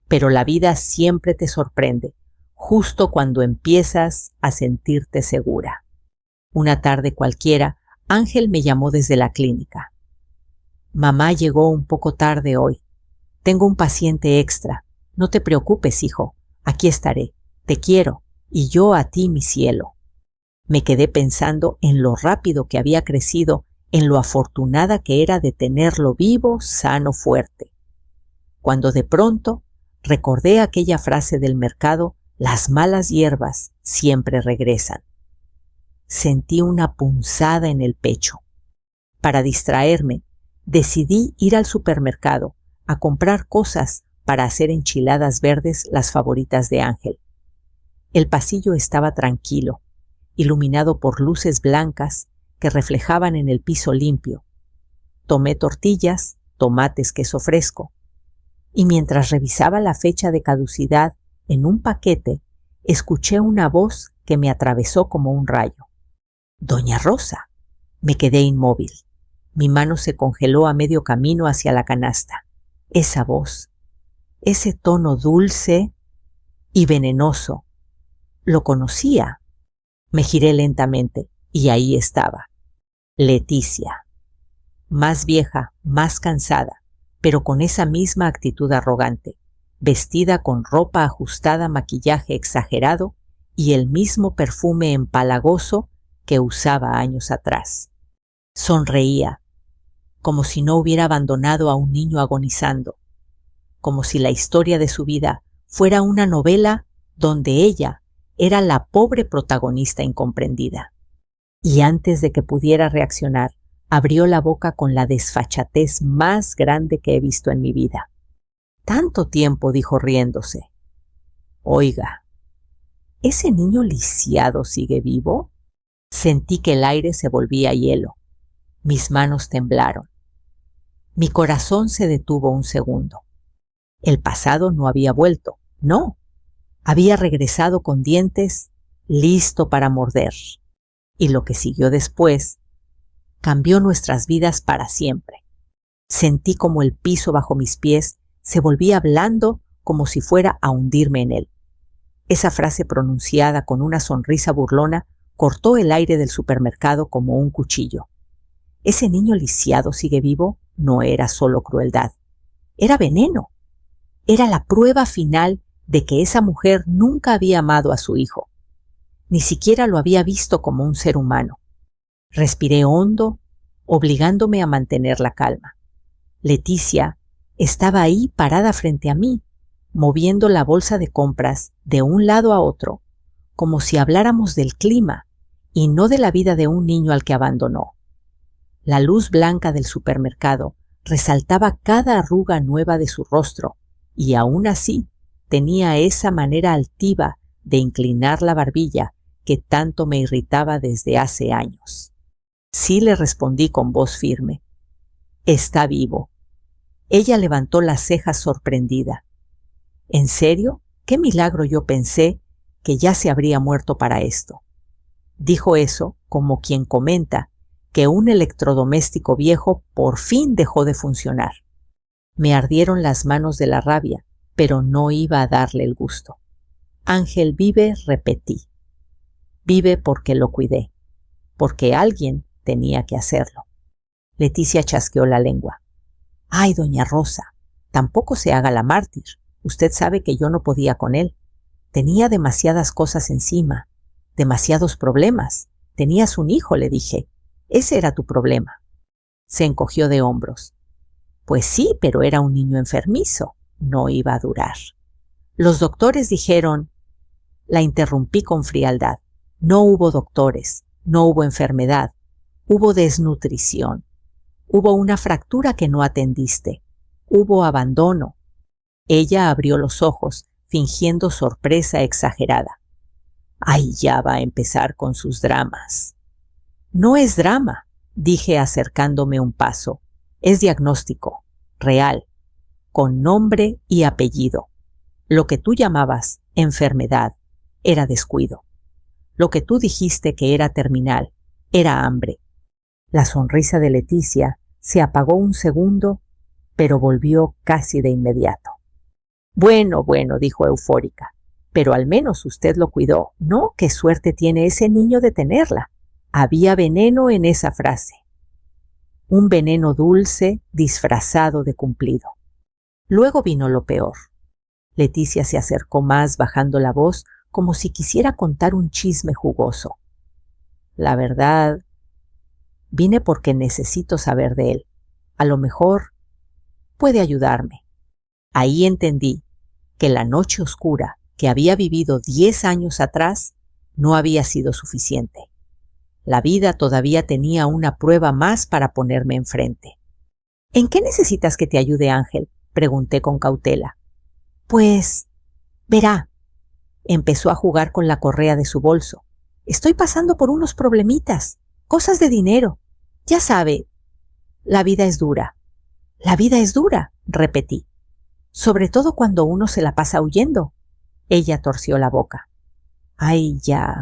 Pero la vida siempre te sorprende, justo cuando empiezas a sentirte segura. Una tarde cualquiera, Ángel me llamó desde la clínica. Mamá llegó un poco tarde hoy. Tengo un paciente extra. No te preocupes, hijo. Aquí estaré. Te quiero. Y yo a ti, mi cielo. Me quedé pensando en lo rápido que había crecido, en lo afortunada que era de tenerlo vivo, sano, fuerte. Cuando de pronto recordé aquella frase del mercado: las malas hierbas siempre regresan. Sentí una punzada en el pecho. Para distraerme, decidí ir al supermercado a comprar cosas para hacer enchiladas verdes, las favoritas de Ángel. El pasillo estaba tranquilo, iluminado por luces blancas que reflejaban en el piso limpio. Tomé tortillas, tomates, queso fresco, y mientras revisaba la fecha de caducidad en un paquete, escuché una voz que me atravesó como un rayo. Doña Rosa. Me quedé inmóvil. Mi mano se congeló a medio camino hacia la canasta. Esa voz, ese tono dulce y venenoso, lo conocía. Me giré lentamente y ahí estaba. Leticia. Más vieja, más cansada, pero con esa misma actitud arrogante, vestida con ropa ajustada, maquillaje exagerado y el mismo perfume empalagoso que usaba años atrás. Sonreía, como si no hubiera abandonado a un niño agonizando, como si la historia de su vida fuera una novela donde ella era la pobre protagonista incomprendida. Y antes de que pudiera reaccionar, abrió la boca con la desfachatez más grande que he visto en mi vida. «Tanto tiempo», dijo riéndose. «Oiga, ¿ese niño lisiado sigue vivo?» Sentí que el aire se volvía hielo. Mis manos temblaron. Mi corazón se detuvo un segundo. El pasado no había vuelto, no. Había regresado con dientes, listo para morder. Y lo que siguió después cambió nuestras vidas para siempre. Sentí como el piso bajo mis pies se volvía blando, como si fuera a hundirme en él. Esa frase pronunciada con una sonrisa burlona cortó el aire del supermercado como un cuchillo. Ese niño lisiado sigue vivo no era solo crueldad, era veneno. Era la prueba final de que esa mujer nunca había amado a su hijo. Ni siquiera lo había visto como un ser humano. Respiré hondo, obligándome a mantener la calma. Leticia estaba ahí parada frente a mí, moviendo la bolsa de compras de un lado a otro, como si habláramos del clima y no de la vida de un niño al que abandonó. La luz blanca del supermercado resaltaba cada arruga nueva de su rostro y aún así tenía esa manera altiva de inclinar la barbilla que tanto me irritaba desde hace años. Sí, le respondí con voz firme. «Está vivo». Ella levantó las cejas sorprendida. «¿En serio? ¿Qué milagro?», yo pensé que ya se habría muerto para esto. Dijo eso como quien comenta que un electrodoméstico viejo por fin dejó de funcionar. Me ardieron las manos de la rabia, pero no iba a darle el gusto. «Ángel vive», repetí. «Vive porque lo cuidé, porque alguien tenía que hacerlo». Leticia chasqueó la lengua. Ay, doña Rosa, tampoco se haga la mártir. Usted sabe que yo no podía con él. Tenía demasiadas cosas encima, demasiados problemas. Tenías un hijo, le dije. Ese era tu problema. Se encogió de hombros. Pues sí, pero era un niño enfermizo. No iba a durar. Los doctores dijeron... La interrumpí con frialdad. No hubo doctores, no hubo enfermedad, hubo desnutrición. Hubo una fractura que no atendiste. Hubo abandono. Ella abrió los ojos, fingiendo sorpresa exagerada. Ay, ya va a empezar con sus dramas. No es drama, dije acercándome un paso. Es diagnóstico, real, con nombre y apellido. Lo que tú llamabas enfermedad era descuido. Lo que tú dijiste que era terminal era hambre. La sonrisa de Leticia se apagó un segundo, pero volvió casi de inmediato. Bueno, dijo eufórica, pero al menos usted lo cuidó, ¿no? ¿Qué suerte tiene ese niño de tenerla? Había veneno en esa frase. Un veneno dulce disfrazado de cumplido. Luego vino lo peor. Leticia se acercó más bajando la voz como si quisiera contar un chisme jugoso. La verdad, vine porque necesito saber de él. A lo mejor puede ayudarme. Ahí entendí que la noche oscura que había vivido 10 años atrás no había sido suficiente. La vida todavía tenía una prueba más para ponerme enfrente. ¿En qué necesitas que te ayude, Ángel?, pregunté con cautela. Pues, verá, empezó a jugar con la correa de su bolso. Estoy pasando por unos problemitas, cosas de dinero. Ya sabe, la vida es dura. La vida es dura, repetí. Sobre todo cuando uno se la pasa huyendo. Ella torció la boca. Ay, ya.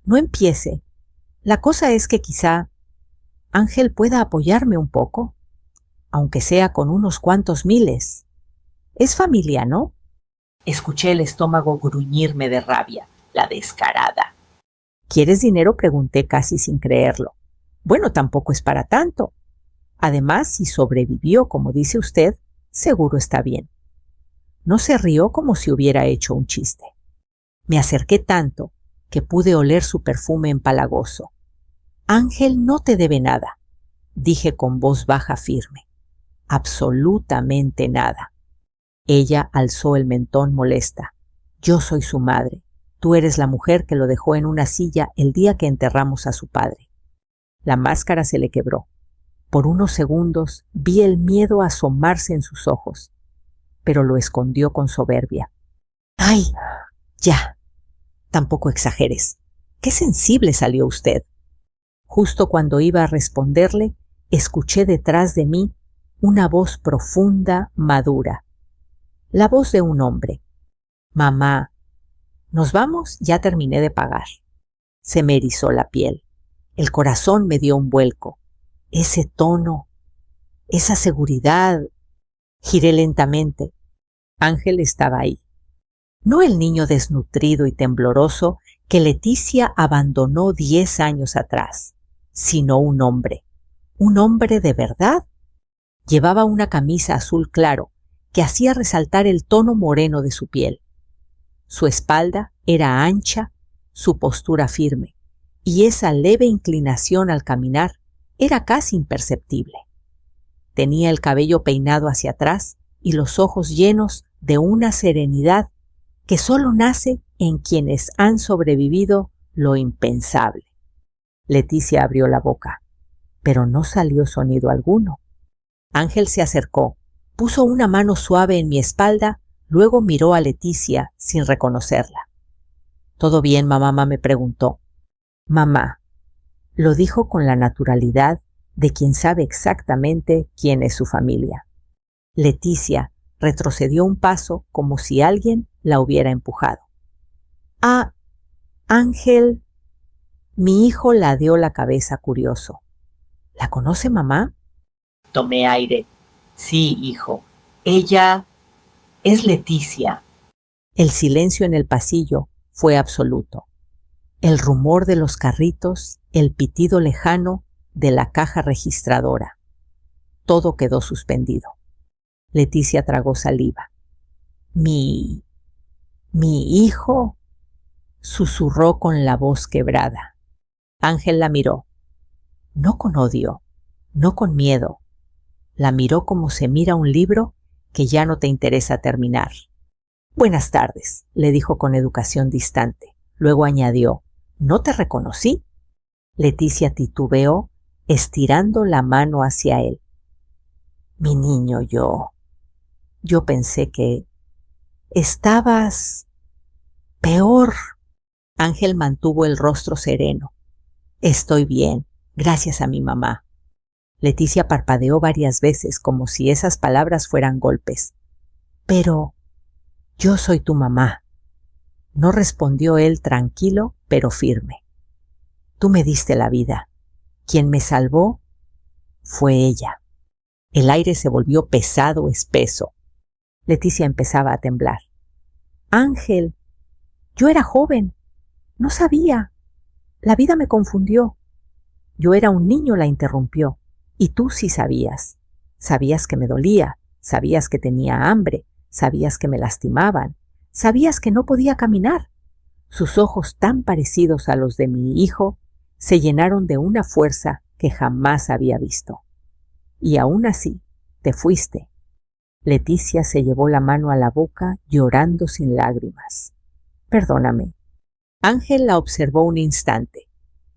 No empiece. La cosa es que quizá Ángel pueda apoyarme un poco, aunque sea con unos cuantos miles. Es familia, ¿no? Escuché el estómago gruñirme de rabia, la descarada. ¿Quieres dinero?, pregunté casi sin creerlo. Bueno, tampoco es para tanto. Además, si sobrevivió, como dice usted, seguro está bien. No se rió como si hubiera hecho un chiste. Me acerqué tanto que pude oler su perfume empalagoso. Ángel no te debe nada, dije con voz baja firme. Absolutamente nada. Ella alzó el mentón molesta. Yo soy su madre. Tú eres la mujer que lo dejó en una silla el día que enterramos a su padre. La máscara se le quebró. Por unos segundos vi el miedo asomarse en sus ojos, pero lo escondió con soberbia. ¡Ay! Ya. Tampoco exageres. ¡Qué sensible salió usted! Justo cuando iba a responderle, escuché detrás de mí una voz profunda, madura. La voz de un hombre. Mamá, ¿nos vamos? Ya terminé de pagar. Se me erizó la piel. El corazón me dio un vuelco. Ese tono, esa seguridad. Giré lentamente. Ángel estaba ahí. No el niño desnutrido y tembloroso que Leticia abandonó 10 años atrás, sino un hombre de verdad. Llevaba una camisa azul claro que hacía resaltar el tono moreno de su piel. Su espalda era ancha, su postura firme, y esa leve inclinación al caminar era casi imperceptible. Tenía el cabello peinado hacia atrás y los ojos llenos de una serenidad que solo nace en quienes han sobrevivido lo impensable. Leticia abrió la boca, pero no salió sonido alguno. Ángel se acercó, puso una mano suave en mi espalda, luego miró a Leticia sin reconocerla. ¿Todo bien, mamá?, me preguntó. Mamá, lo dijo con la naturalidad de quien sabe exactamente quién es su familia. Leticia retrocedió un paso como si alguien la hubiera empujado. Ah, Ángel. Mi hijo ladeó la cabeza curioso. ¿La conoce, mamá? Tomé aire. Sí, hijo. Ella es Leticia. El silencio en el pasillo fue absoluto. El rumor de los carritos, el pitido lejano, de la caja registradora. Todo quedó suspendido. Leticia tragó saliva. Mi hijo, susurró con la voz quebrada. Ángel la miró, no con odio, no con miedo. La miró como se mira un libro que ya no te interesa terminar. Buenas tardes, le dijo con educación distante. Luego añadió, ¿no te reconocí? Leticia titubeó, estirando la mano hacia él. Mi niño, yo pensé que estabas peor. Ángel mantuvo el rostro sereno. Estoy bien, gracias a mi mamá. Leticia parpadeó varias veces como si esas palabras fueran golpes. Pero yo soy tu mamá. No respondió él tranquilo, pero firme. Tú me diste la vida. Quien me salvó fue ella. El aire se volvió pesado, espeso. Leticia empezaba a temblar. Ángel, yo era joven. No sabía. La vida me confundió. Yo era un niño, la interrumpió. Y tú sí sabías. Sabías que me dolía, sabías que tenía hambre, sabías que me lastimaban, sabías que no podía caminar. Sus ojos, tan parecidos a los de mi hijo, se llenaron de una fuerza que jamás había visto. Y aún así, te fuiste. Leticia se llevó la mano a la boca, llorando sin lágrimas. Perdóname. Ángel la observó un instante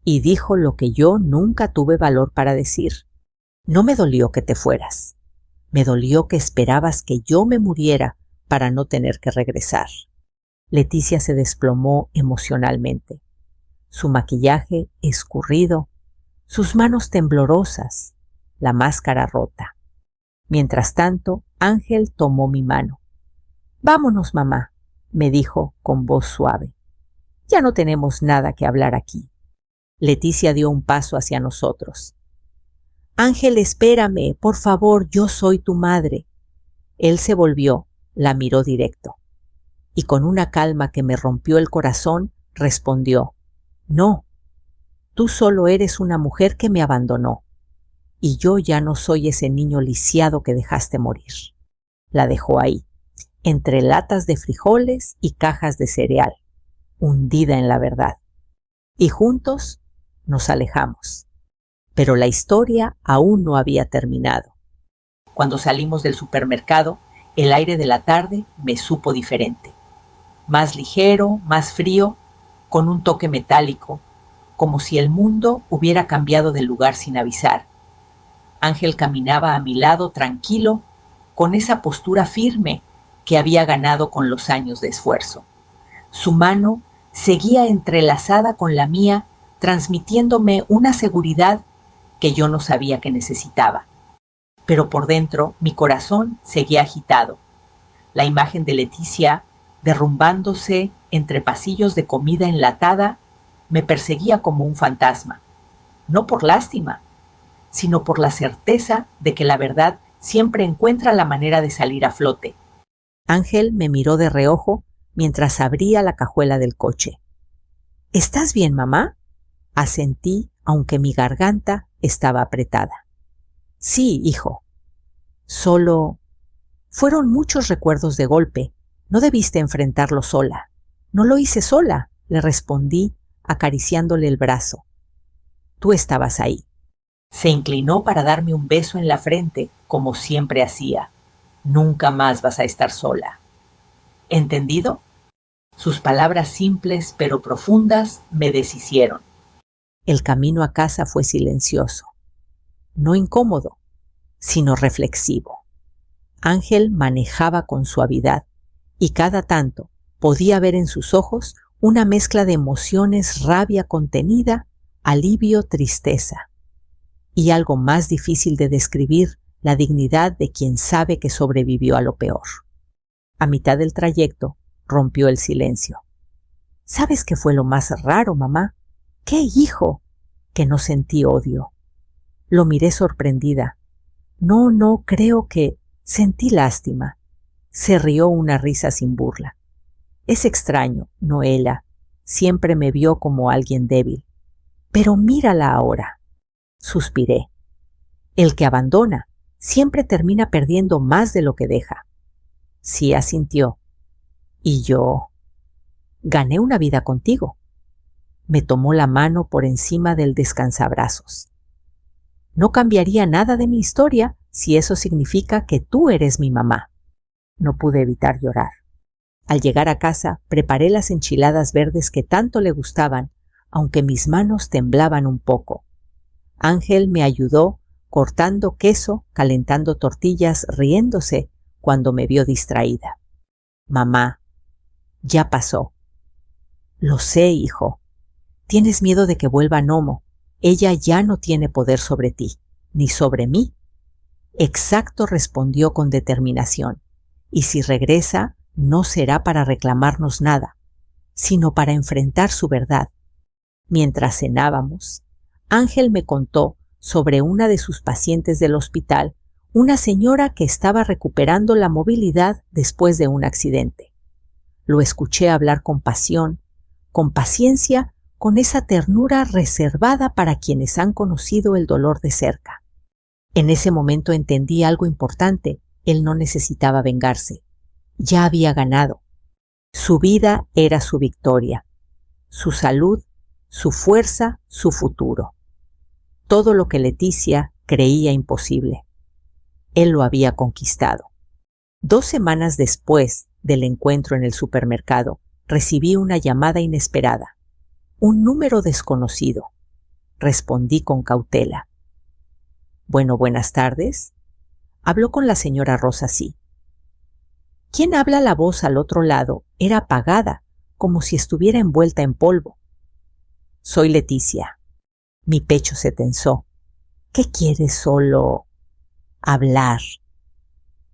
y dijo lo que yo nunca tuve valor para decir. No me dolió que te fueras. Me dolió que esperabas que yo me muriera para no tener que regresar. Leticia se desplomó emocionalmente. Su maquillaje escurrido, sus manos temblorosas, la máscara rota. Mientras tanto, Ángel tomó mi mano. Vámonos, mamá, me dijo con voz suave. Ya no tenemos nada que hablar aquí. Leticia dio un paso hacia nosotros. Ángel, espérame, por favor, yo soy tu madre. Él se volvió, la miró directo, y con una calma que me rompió el corazón, respondió, no, tú solo eres una mujer que me abandonó, y yo ya no soy ese niño lisiado que dejaste morir. La dejó ahí, entre latas de frijoles y cajas de cereal, hundida en la verdad. Y juntos nos alejamos. Pero la historia aún no había terminado. Cuando salimos del supermercado, el aire de la tarde me supo diferente. Más ligero, más frío, con un toque metálico, como si el mundo hubiera cambiado de lugar sin avisar. Ángel caminaba a mi lado tranquilo, con esa postura firme que había ganado con los años de esfuerzo. Su mano seguía entrelazada con la mía, transmitiéndome una seguridad que yo no sabía que necesitaba. Pero por dentro mi corazón seguía agitado. La imagen de Leticia, derrumbándose entre pasillos de comida enlatada, me perseguía como un fantasma. No por lástima, sino por la certeza de que la verdad siempre encuentra la manera de salir a flote. Ángel me miró de reojo mientras abría la cajuela del coche. ¿Estás bien, mamá? Asentí, aunque mi garganta estaba apretada. Sí, hijo. Solo... Fueron muchos recuerdos de golpe. No debiste enfrentarlo sola. No lo hice sola, le respondí, acariciándole el brazo. Tú estabas ahí. Se inclinó para darme un beso en la frente, como siempre hacía. Nunca más vas a estar sola. ¿Entendido? Sus palabras simples pero profundas me deshicieron. El camino a casa fue silencioso, no incómodo, sino reflexivo. Ángel manejaba con suavidad y cada tanto podía ver en sus ojos una mezcla de emociones, rabia contenida, alivio, tristeza y algo más difícil de describir, la dignidad de quien sabe que sobrevivió a lo peor. A mitad del trayecto rompió el silencio. ¿Sabes qué fue lo más raro, mamá? ¿Qué, hijo? Que no sentí odio. Lo miré sorprendida. No, creo que sentí lástima. Se rió una risa sin burla. Es extraño, Noela. Siempre me vio como alguien débil. Pero mírala ahora. Suspiré. El que abandona siempre termina perdiendo más de lo que deja. Sí, asintió. Y yo gané una vida contigo. Me tomó la mano por encima del descansabrazos. No cambiaría nada de mi historia si eso significa que tú eres mi mamá. No pude evitar llorar. Al llegar a casa, preparé las enchiladas verdes que tanto le gustaban, aunque mis manos temblaban un poco. Ángel me ayudó cortando queso, calentando tortillas, riéndose cuando me vio distraída. Mamá, ya pasó. Lo sé, hijo. Tienes miedo de que vuelva Nomo. Ella ya no tiene poder sobre ti, ni sobre mí. Exacto, respondió con determinación. Y si regresa, no será para reclamarnos nada, sino para enfrentar su verdad. Mientras cenábamos, Ángel me contó sobre una de sus pacientes del hospital, una señora que estaba recuperando la movilidad después de un accidente. Lo escuché hablar con pasión, con paciencia, con esa ternura reservada para quienes han conocido el dolor de cerca. En ese momento entendí algo importante. Él no necesitaba vengarse. Ya había ganado. Su vida era su victoria, su salud, su fuerza, su futuro. Todo lo que Leticia creía imposible. Él lo había conquistado. 2 semanas después del encuentro en el supermercado, recibí una llamada inesperada. Un número desconocido. Respondí con cautela. Bueno, buenas tardes. Habló con la señora Rosa, sí. Quien habla, la voz al otro lado era apagada, como si estuviera envuelta en polvo. Soy Leticia. Mi pecho se tensó. ¿Qué quieres? Solo hablar.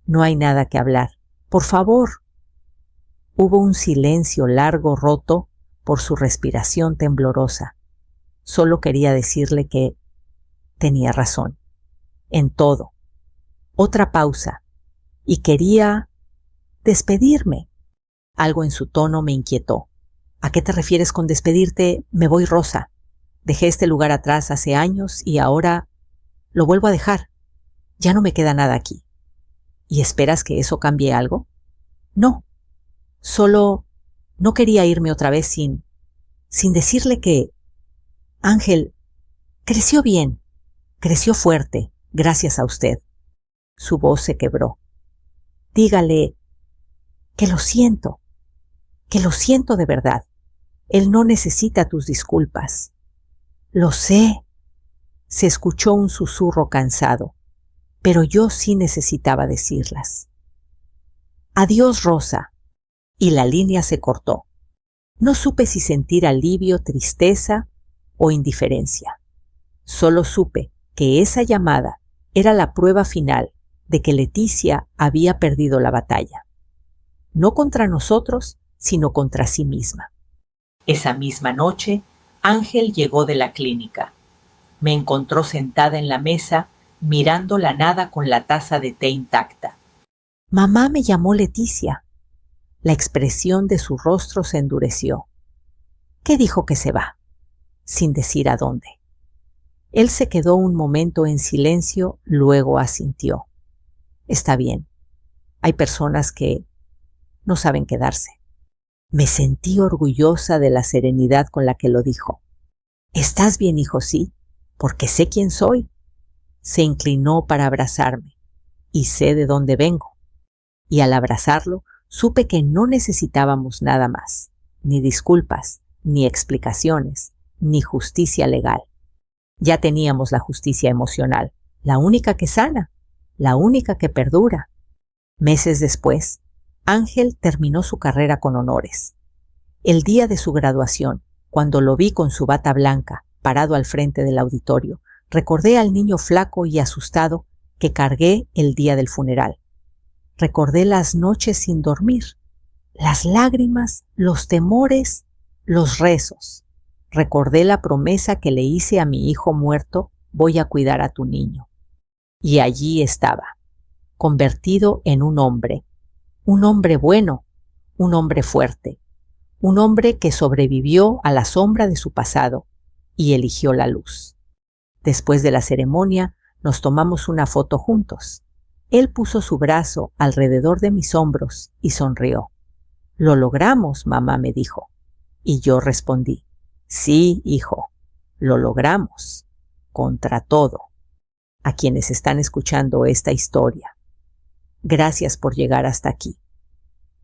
No hay nada que hablar. Por favor. Hubo un silencio largo roto por su respiración temblorosa. Solo quería decirle que tenía razón. En todo. Otra pausa. Y quería despedirme. Algo en su tono me inquietó. ¿A qué te refieres con despedirte? Me voy, Rosa. Dejé este lugar atrás hace años y ahora lo vuelvo a dejar. Ya no me queda nada aquí. ¿Y esperas que eso cambie algo? No. Solo no quería irme otra vez sin decirle que Ángel creció bien, creció fuerte, gracias a usted. Su voz se quebró. Dígale que lo siento de verdad. Él no necesita tus disculpas. Lo sé. Se escuchó un susurro cansado, pero yo sí necesitaba decirlas. Adiós, Rosa. Y la línea se cortó. No supe si sentir alivio, tristeza o indiferencia. Solo supe que esa llamada era la prueba final de que Leticia había perdido la batalla. No contra nosotros, sino contra sí misma. Esa misma noche, Ángel llegó de la clínica. Me encontró sentada en la mesa, mirando la nada con la taza de té intacta. Mamá me llamó Leticia. La expresión de su rostro se endureció. ¿Qué dijo que se va? Sin decir a dónde. Él se quedó un momento en silencio, luego asintió. Está bien. Hay personas que no saben quedarse. Me sentí orgullosa de la serenidad con la que lo dijo. ¿Estás bien, hijo? Sí, porque sé quién soy. Se inclinó para abrazarme y sé de dónde vengo. Y al abrazarlo, supe que no necesitábamos nada más, ni disculpas, ni explicaciones, ni justicia legal. Ya teníamos la justicia emocional, la única que sana, la única que perdura. Meses después, Ángel terminó su carrera con honores. El día de su graduación, cuando lo vi con su bata blanca, parado al frente del auditorio, recordé al niño flaco y asustado que cargué el día del funeral. Recordé las noches sin dormir, las lágrimas, los temores, los rezos. Recordé la promesa que le hice a mi hijo muerto: voy a cuidar a tu niño. Y allí estaba, convertido en un hombre bueno, un hombre fuerte, un hombre que sobrevivió a la sombra de su pasado y eligió la luz. Después de la ceremonia, nos tomamos una foto juntos. Él puso su brazo alrededor de mis hombros y sonrió. «Lo logramos», mamá me dijo. Y yo respondí, «Sí, hijo, lo logramos, contra todo». A quienes están escuchando esta historia, gracias por llegar hasta aquí.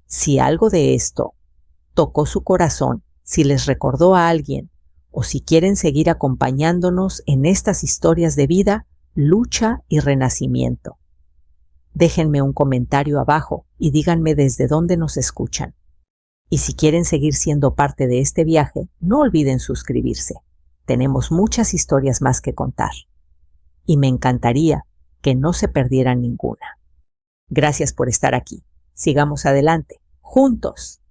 Si algo de esto tocó su corazón, si les recordó a alguien, o si quieren seguir acompañándonos en estas historias de vida, lucha y renacimiento, déjenme un comentario abajo y díganme desde dónde nos escuchan. Y si quieren seguir siendo parte de este viaje, no olviden suscribirse. Tenemos muchas historias más que contar. Y me encantaría que no se perdieran ninguna. Gracias por estar aquí. Sigamos adelante, juntos.